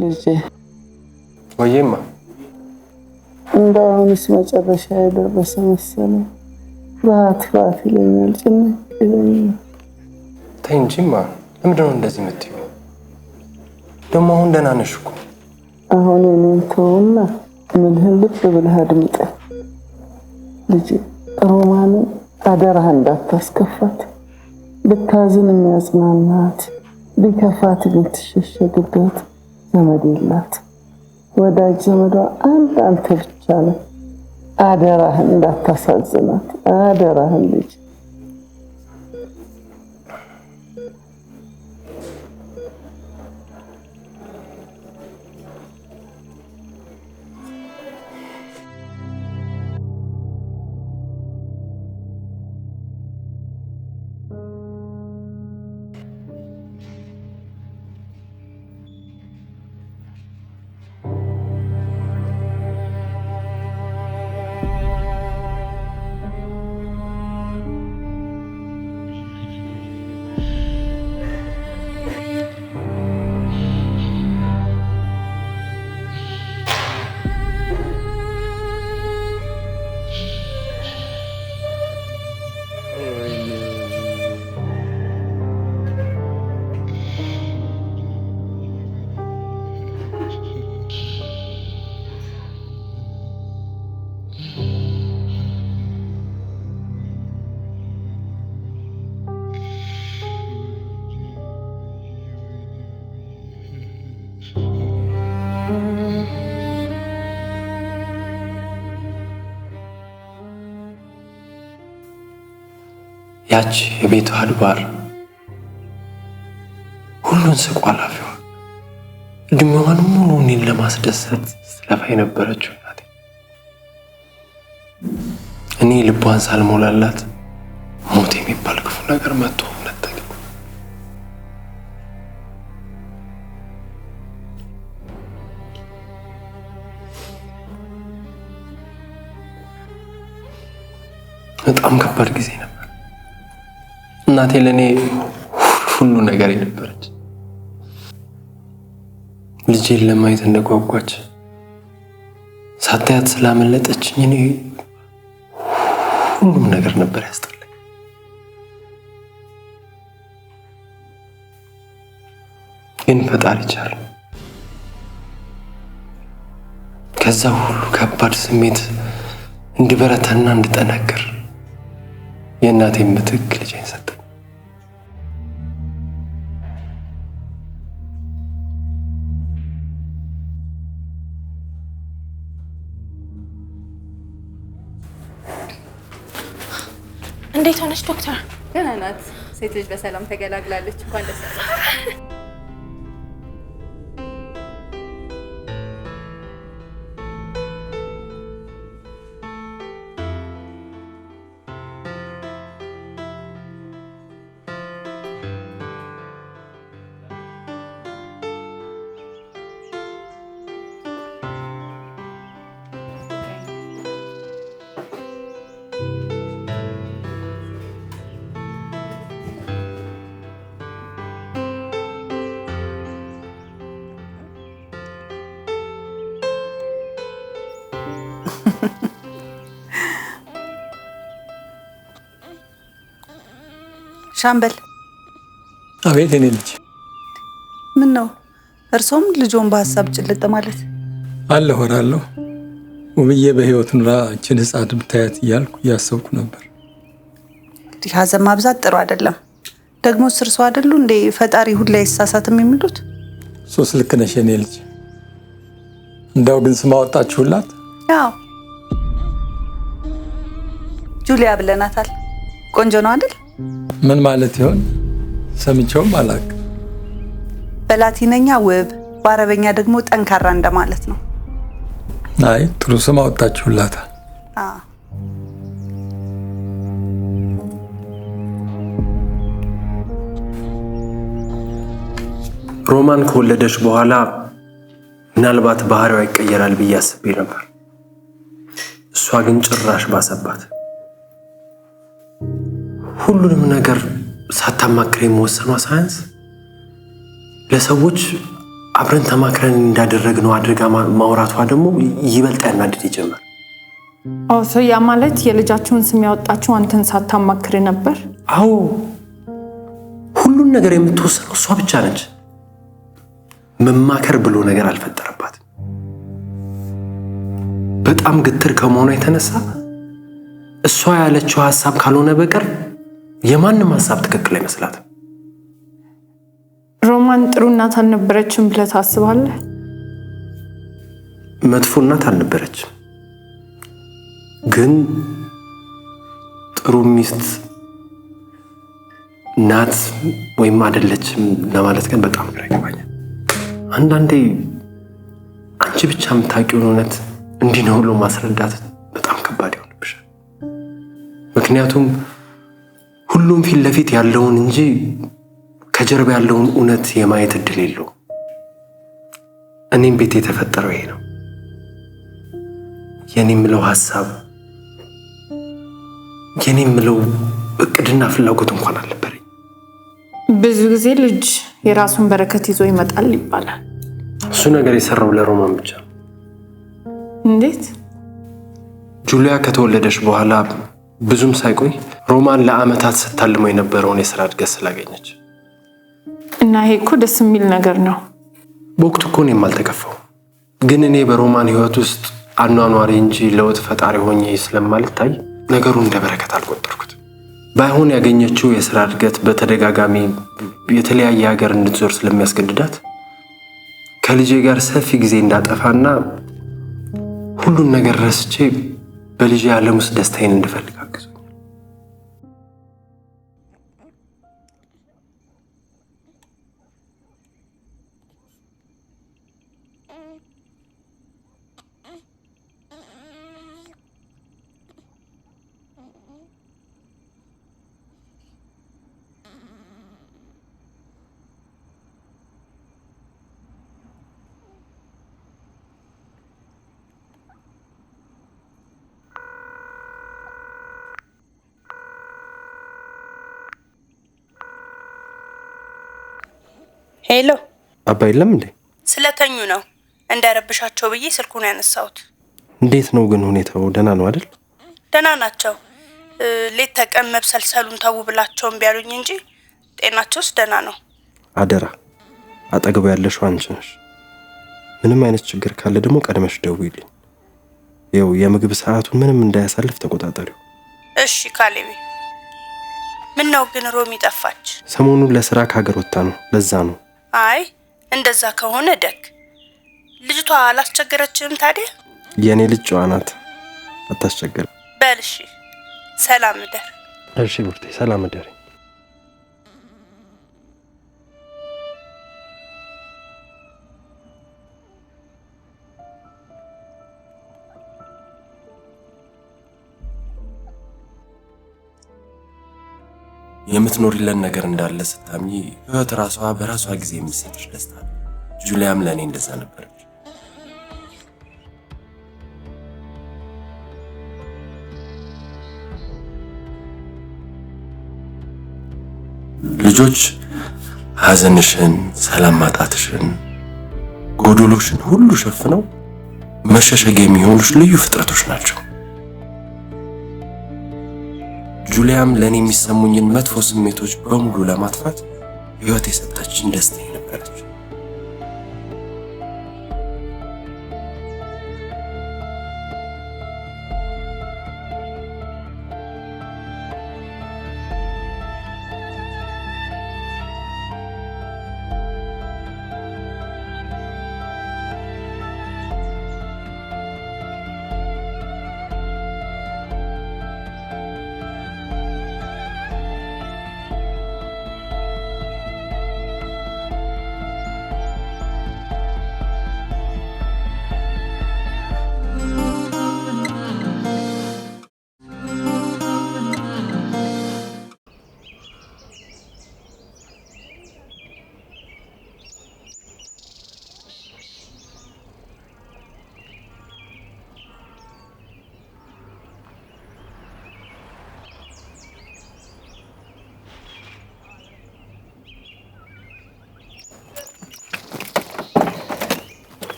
ልጄ ወይማ እንዳሁንስ መጨረሻ የደረሰ መሰለኝ። ፍርሃት ይለኛል፣ ጭንቅ ይለኛል። ተይ እንጂማ፣ ለምንድን ነው እንደዚህ የምትይው? ደግሞ አሁን ደህና ነሽ እኮ። አሁን እኔን ተውና ምልህን ልብ ብለህ አድምጠኝ ልጄ። ሮማንን አደራህ እንዳታስከፋት። ብታዝን የሚያጽናናት፣ ቢከፋት ብትሸሸግበት ዘመድ የላት። ወዳጅ ዘመዷ አንተ ብቻ ነህ። አደራህን እንዳታሳዝናት፣ አደራህን ልጅ። ያቺ የቤቱ አድባር ሁሉን ስቆ ኃላፊዋ እድሜዋን ሙሉ እኔን ለማስደሰት ስለፋ የነበረችው እናቴ እኔ ልቧን ሳልሞላላት ሞት የሚባል ክፉ ነገር መጥቶ ነጠቀኝ። በጣም ከባድ ጊዜ ነበር። እናቴ ለኔ ሁሉ ነገር የነበረች ልጄን ለማየት እንደጓጓች ሳታያት ስላመለጠችኝ እኔ ሁሉም ነገር ነበር ያስጠላኝ። ግን ፈጣሪ ቻለ። ከዛ ሁሉ ከባድ ስሜት እንድበረታና እንድጠነክር የእናቴን ምትክ ልጄን ሰጠኝ። እንዴት ሆነች ዶክተር? ደህና ናት። ሴት ልጅ በሰላም ተገላግላለች። እንኳን ደስ ያለሽ። ሻምበል። አቤት የኔ ልጅ። ምን ነው እርሶም ልጆን በሀሳብ ጭልጥ ማለት? አለሁ ውብዬ በህይወት ኑራ እችን ህፃን ብታያት እያልኩ እያሰብኩ ነበር። እንግዲህ ሀዘን ማብዛት ጥሩ አይደለም። ደግሞ እርሶ አይደሉ እንዴ ፈጣሪ ሁሌ አይሳሳትም የሚሉት? ሶስት ልክ ነሽ የኔ ልጅ። እንዳው ግን ስም አወጣችሁላት? ያው ጁሊያ ብለናታል። ቆንጆ ነው አይደል? ምን ማለት ይሆን? ሰምቼውም አላውቅም። በላቲነኛ ውብ፣ በአረበኛ ደግሞ ጠንካራ እንደማለት ነው። አይ ጥሩ ስም አወጣችሁላታል። ሮማን ከወለደች በኋላ ምናልባት ባህሪዋ ይቀየራል ብዬ አስቤ ነበር። እሷ ግን ጭራሽ ባሰባት። ሁሉንም ነገር ሳታማክር የመወሰኗ ሳያንስ ለሰዎች አብረን ተማክረን እንዳደረግነው አድርጋ ማውራቷ ደግሞ ይበልጥ ያናድድ ይጀምራል። ያ ማለት የልጃችሁን ስም ያወጣችሁ አንተን ሳታማክር ነበር? አዎ፣ ሁሉን ነገር የምትወስነው እሷ ብቻ ነች። መማከር ብሎ ነገር አልፈጠረባትም። በጣም ግትር ከመሆኗ የተነሳ እሷ ያለችው ሐሳብ ካልሆነ በቀር የማንም ሐሳብ ትክክል አይመስላትም። ሮማን ጥሩ እናት አልነበረችም ብለህ ታስባለህ? መጥፎ እናት አልነበረችም፣ ግን ጥሩ ሚስት ናት ወይም አይደለችም ለማለት ግን በጣም ግራ ይገባኛል። አንዳንዴ አንቺ ብቻ የምታውቂውን እውነት እንዲህ ነው ብሎ ማስረዳት በጣም ከባድ ይሆንብሻል። ምክንያቱም ሁሉም ፊት ለፊት ያለውን እንጂ ከጀርባ ያለውን እውነት የማየት እድል የለውም። እኔም ቤት የተፈጠረው ይሄ ነው። የኔ የምለው ሐሳብ፣ የኔ የምለው እቅድና ፍላጎት እንኳን አልነበረኝ። ብዙ ጊዜ ልጅ የራሱን በረከት ይዞ ይመጣል ይባላል። እሱ ነገር የሰራው ለሮማን ብቻ። እንዴት? ጁሊያ ከተወለደች በኋላ ብዙም ሳይቆይ ሮማን ለዓመታት ስታልመው የነበረውን የሥራ እድገት ስላገኘች እና ይሄ እኮ ደስ የሚል ነገር ነው። በወቅቱ እኮ እኔም አልተከፋው፣ ግን እኔ በሮማን ህይወት ውስጥ አኗኗሪ እንጂ ለውጥ ፈጣሪ ሆኜ ስለማልታይ ነገሩን እንደ በረከት አልቆጠርኩት። ባይሆን ያገኘችው የሥራ እድገት በተደጋጋሚ የተለያየ ሀገር እንድትዞር ስለሚያስገድዳት ከልጄ ጋር ሰፊ ጊዜ እንዳጠፋና ሁሉን ነገር ረስቼ በልጄ ዓለም ውስጥ ደስታዬን እንድፈልግ አግዞኛል። ሄሎ አባ የለም እንዴ? ስለተኙ ነው እንዳይረብሻቸው ብዬ ስልኩን ያነሳሁት። እንዴት ነው ግን ሁኔታው? ደህና ነው አይደል? ደህና ናቸው። ሌት ተቀን መብሰልሰሉን ተው ብላቸውም ቢያሉኝ እንጂ ጤናቸውስ ደህና ነው። አደራ አጠገቡ ያለሽው አንቺ ነሽ። ምንም አይነት ችግር ካለ ደግሞ ቀድመሽ ደውይልኝ። ይኸው የምግብ ሰዓቱን ምንም እንዳያሳልፍ ተቆጣጣሪው። እሺ ካሌቤ። ምን ነው ግን ሮሚ ጠፋች? ሰሞኑን ለስራ ከሀገር ወጣ ነው፣ ለዛ ነው። አይ እንደዛ ከሆነ ደግ። ልጅቷ አላስቸገረችም ታዲያ? የኔ ልጅ ጨዋ ናት፣ አታስቸግርም። በል እሺ፣ ሰላም እደር። እሺ ቡርቴ፣ ሰላም እደሪ። የምትኖሪለን ነገር እንዳለ ስታምኚ ህይወት ራሷ በራሷ ጊዜ የምትሰጥሽ ደስታ ነው። ጁሊያም ለእኔ እንደዛ ነበረች። ልጆች ሐዘንሽን፣ ሰላም ማጣትሽን፣ ጎዶሎሽን ሁሉ ሸፍነው መሸሸጊያ የሚሆኑሽ ልዩ ፍጥረቶች ናቸው። ጁሊያም ለኔ የሚሰሙኝን መጥፎ ስሜቶች በሙሉ ለማጥፋት ህይወት የሰጠችኝ ደስታዬ ነበረች።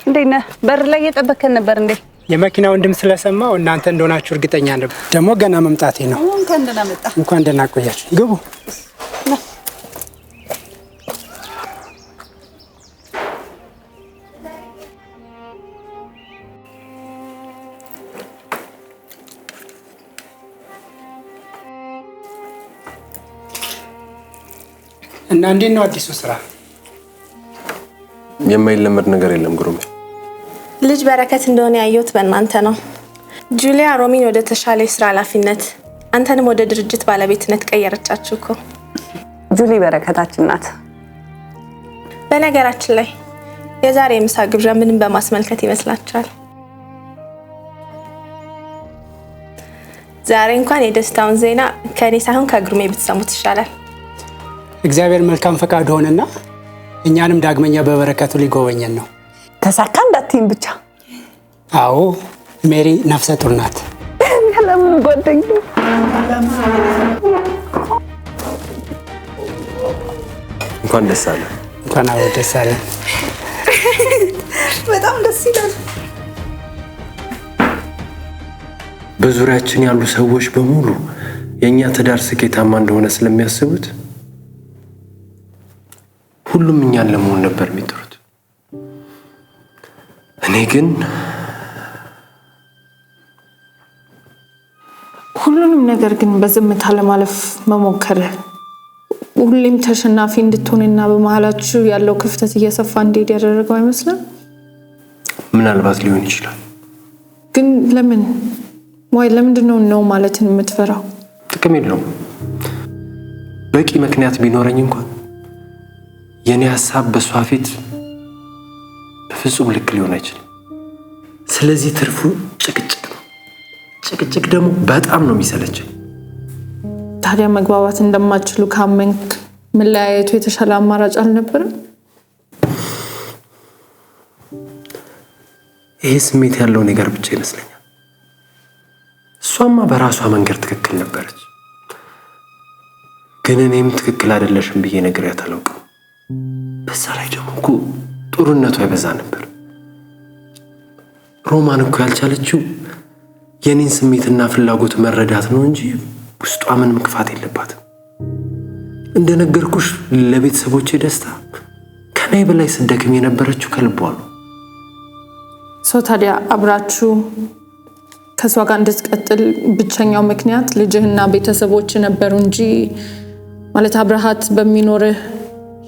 እንዴት ነህ? በር ላይ እየጠበከን ነበር እንዴ? የመኪናውን ድምፅ ስለሰማው እናንተ እንደሆናችሁ እርግጠኛ ነበር። ደግሞ ገና መምጣቴ ነው። እንኳን ደህና መጣ። እንኳን ደህና ቆያችሁ። ግቡ። እና እንዴት ነው አዲሱ ስራ? የማይለመድ ነገር የለም ግሩሜ። ልጅ በረከት እንደሆነ ያየሁት በእናንተ ነው። ጁሊያ ሮሚን ወደ ተሻለ የስራ ኃላፊነት አንተንም ወደ ድርጅት ባለቤትነት ቀየረቻችሁ እኮ። ጁሊ በረከታችን ናት። በነገራችን ላይ የዛሬ የምሳ ግብዣ ምንም በማስመልከት ይመስላችኋል? ዛሬ እንኳን የደስታውን ዜና ከኔ ሳይሆን ከግሩሜ ብትሰሙት ይሻላል። እግዚአብሔር መልካም ፈቃድ ሆነና እኛንም ዳግመኛ በበረከቱ ሊጎበኘን ነው። ተሳካ እንዳትይም ብቻ። አዎ ሜሪ ነፍሰ ጡር ናት። ለምን ጓደኛ? እንኳን ደስ አለ። እንኳን አብሮ ደስ አለ። በጣም ደስ ይላል። በዙሪያችን ያሉ ሰዎች በሙሉ የኛ ትዳር ስኬታማ እንደሆነ ስለሚያስቡት ሁሉም እኛን ለመሆን ነበር የሚጥሩት። እኔ ግን ሁሉንም ነገር ግን በዝምታ ለማለፍ መሞከር ሁሌም ተሸናፊ እንድትሆንና በመሃላችሁ ያለው ክፍተት እየሰፋ እንዲሄድ ያደረገው አይመስልም? ምናልባት ሊሆን ይችላል። ግን ለምንድን ነው ማለትን የምትፈራው? ጥቅም የለውም። በቂ ምክንያት ቢኖረኝ እንኳን የኔ ሐሳብ በሷ ፊት በፍጹም ልክ ሊሆን አይችልም። ስለዚህ ትርፉ ጭቅጭቅ ነው። ጭቅጭቅ ደግሞ በጣም ነው የሚሰለቸኝ። ታዲያ መግባባት እንደማትችሉ ካመንክ መለያየቱ የተሻለ አማራጭ አልነበረም? ይሄ ስሜት ያለው ነገር ብቻ ይመስለኛል። እሷማ በራሷ መንገድ ትክክል ነበረች፣ ግን እኔም ትክክል አይደለሽም ብዬ ነግሬያት አላውቅም። በዛ ላይ ደግሞ እኮ ጦርነቱ አይበዛ ነበር። ሮማን እኮ ያልቻለችው የኔን ስሜትና ፍላጎት መረዳት ነው እንጂ ውስጧ ምንም ክፋት የለባትም። እንደነገርኩሽ ለቤተሰቦቼ ደስታ ከኔ በላይ ስደክም የነበረችው ከልቧ ነው። ታዲያ አብራችሁ ከሷ ጋር እንድትቀጥል ብቸኛው ምክንያት ልጅህና ቤተሰቦች ነበሩ እንጂ ማለት አብረሃት በሚኖርህ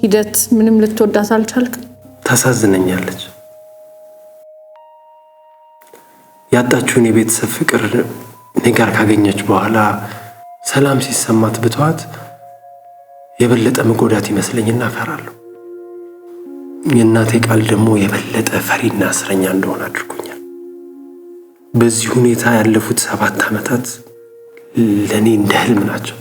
ሂደት ምንም ልትወዳት አልቻልክም? ታሳዝነኛለች። ያጣችውን የቤተሰብ ፍቅር እኔ ጋር ካገኘች በኋላ ሰላም ሲሰማት ብተዋት የበለጠ መጎዳት ይመስለኝና እፈራለሁ። የእናቴ ቃል ደግሞ የበለጠ ፈሪና እስረኛ እንደሆነ አድርጎኛል። በዚህ ሁኔታ ያለፉት 7 ዓመታት ለእኔ እንደ ህልም ናቸው።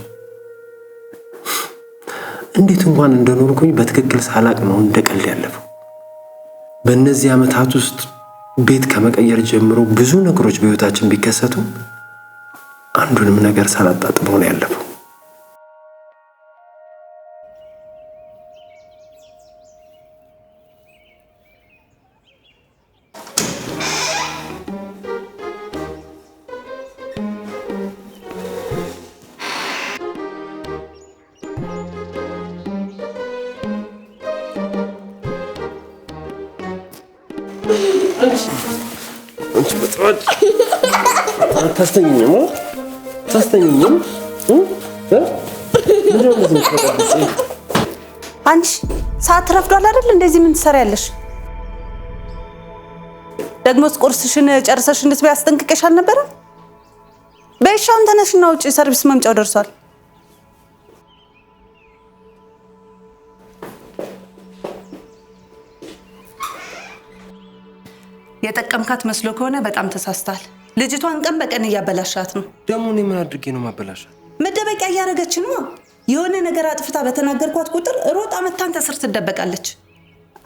እንዴት እንኳን እንደኖርኩኝ በትክክል ሳላቅ ነው እንደ ቀልድ ያለፈው። በእነዚህ ዓመታት ውስጥ ቤት ከመቀየር ጀምሮ ብዙ ነገሮች በህይወታችን ቢከሰቱ አንዱንም ነገር ሳላጣጥመው ነው ያለፈው። ታስተኝኝም አንቺ ሰዓት ረፍዷል አይደል? እንደዚህ ምን ትሰሪያለሽ? ደግሞስ ቁርስሽን ጨርሰሽ እንድትበይ አስጠንቅቄሽ አልነበረም? በሻውን ተነሽና ውጪ፣ ሰርቪስ መምጫው ደርሷል። የጠቀምካት መስሎ ከሆነ በጣም ተሳስተሃል። ልጅቷን ቀን በቀን እያበላሻት ነው። ደግሞ እኔ ምን አድርጌ ነው ማበላሻት? መደበቂያ እያደረገች ነው። የሆነ ነገር አጥፍታ በተናገርኳት ቁጥር ሮጣ መታን ተስር ትደበቃለች።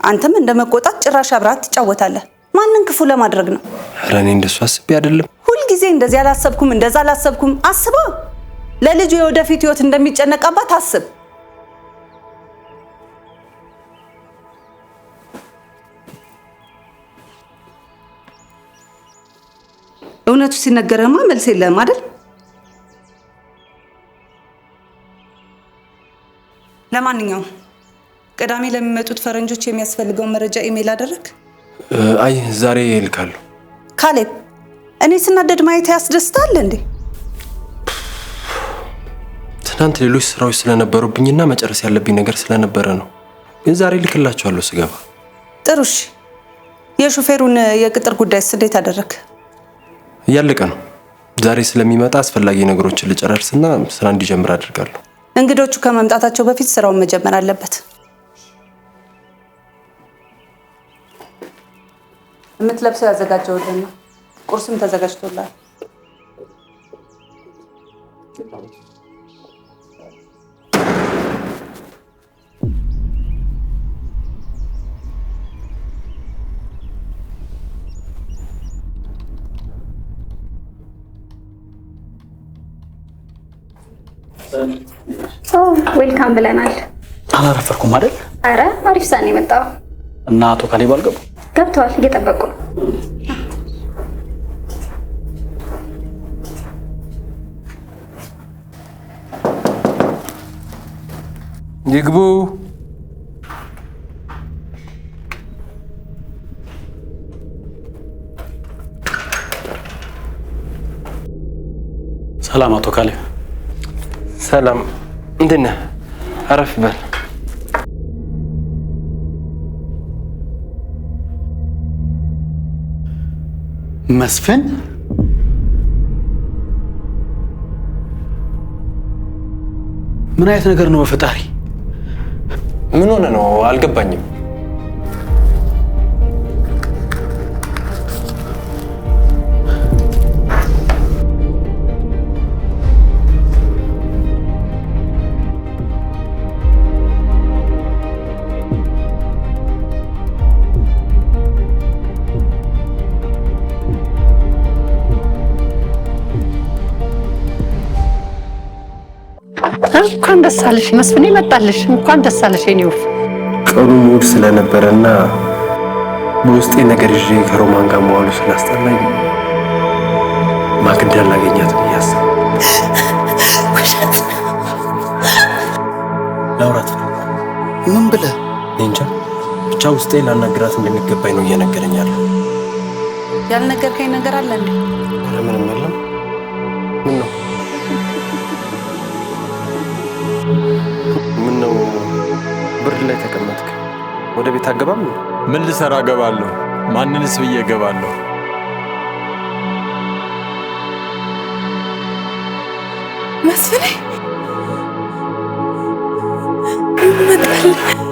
አንተም እንደመቆጣት ጭራሽ አብራት ትጫወታለህ። ማንን ክፉ ለማድረግ ነው? ኧረ እኔ እንደሱ አስቤ አይደለም። ሁልጊዜ እንደዚህ አላሰብኩም እንደዛ አላሰብኩም። አስባ ለልጁ የወደፊት ህይወት እንደሚጨነቃባት አስብ። እውነቱ ሲነገርህማ መልስ የለህም አይደል? ለማንኛውም ቅዳሜ ለሚመጡት ፈረንጆች የሚያስፈልገውን መረጃ ኢሜል አደረግ? አይ ዛሬ እልካለሁ። ካሌብ፣ እኔ ስናደድ ማየት ያስደስታል እንዴ? ትናንት ሌሎች ስራዎች ስለነበሩብኝና መጨረስ ያለብኝ ነገር ስለነበረ ነው። ግን ዛሬ እልክላችኋለሁ ስገባ። ጥሩ እሺ። የሹፌሩን የቅጥር ጉዳይስ እንዴት አደረግ? እያለቀ ነው። ዛሬ ስለሚመጣ አስፈላጊ ነገሮችን ልጨራርስና ስራ እንዲጀምር አድርጋለሁ። እንግዶቹ ከመምጣታቸው በፊት ስራውን መጀመር አለበት። የምትለብሰው ያዘጋጀውልን ነው። ቁርስም ተዘጋጅቶላል። ዌልካም ብለናል። አላረፈርኩም አይደል? አረ አሪፍ ሰዓት ነው የመጣው። እና አቶ ካሌብ አልገቡ? ገብተዋል፣ እየጠበቁ ነው። ይግቡ። ሰላም አቶ ካሌብ። ሰላም፣ እንዴት ነህ? አረፍ በል። መስፍን ምን አይነት ነገር ነው? በፈጣሪ ምን ሆነ ነው? አልገባኝም። እንኳን ደስ አለሽ መስፍኔ፣ መጣልሽ። እንኳን ደስ አለሽ የኔ ውፍ። ቀኑ ሙድ ስለነበረና በውስጤ ነገር ይዤ ከሮማን ጋር መዋሉ ስላስጠላኝ ማክዳ ላገኛት ብያስ ላውራት ምን ብለህ? እንጃ ብቻ ውስጤ ላናግራት እንደሚገባኝ ነው እየነገረኝ ያለው። ያልነገርከኝ ነገር አለ እንዴ? ኧረ ምንም የለም። ምን ነው ምን ነው ብርድ ላይ ተቀመጥክ? ወደ ቤት አገባም? ምን ልሰራ እገባለሁ? ማንንስ ብዬ እገባለሁ? መስፍኔ እመጣለሁ።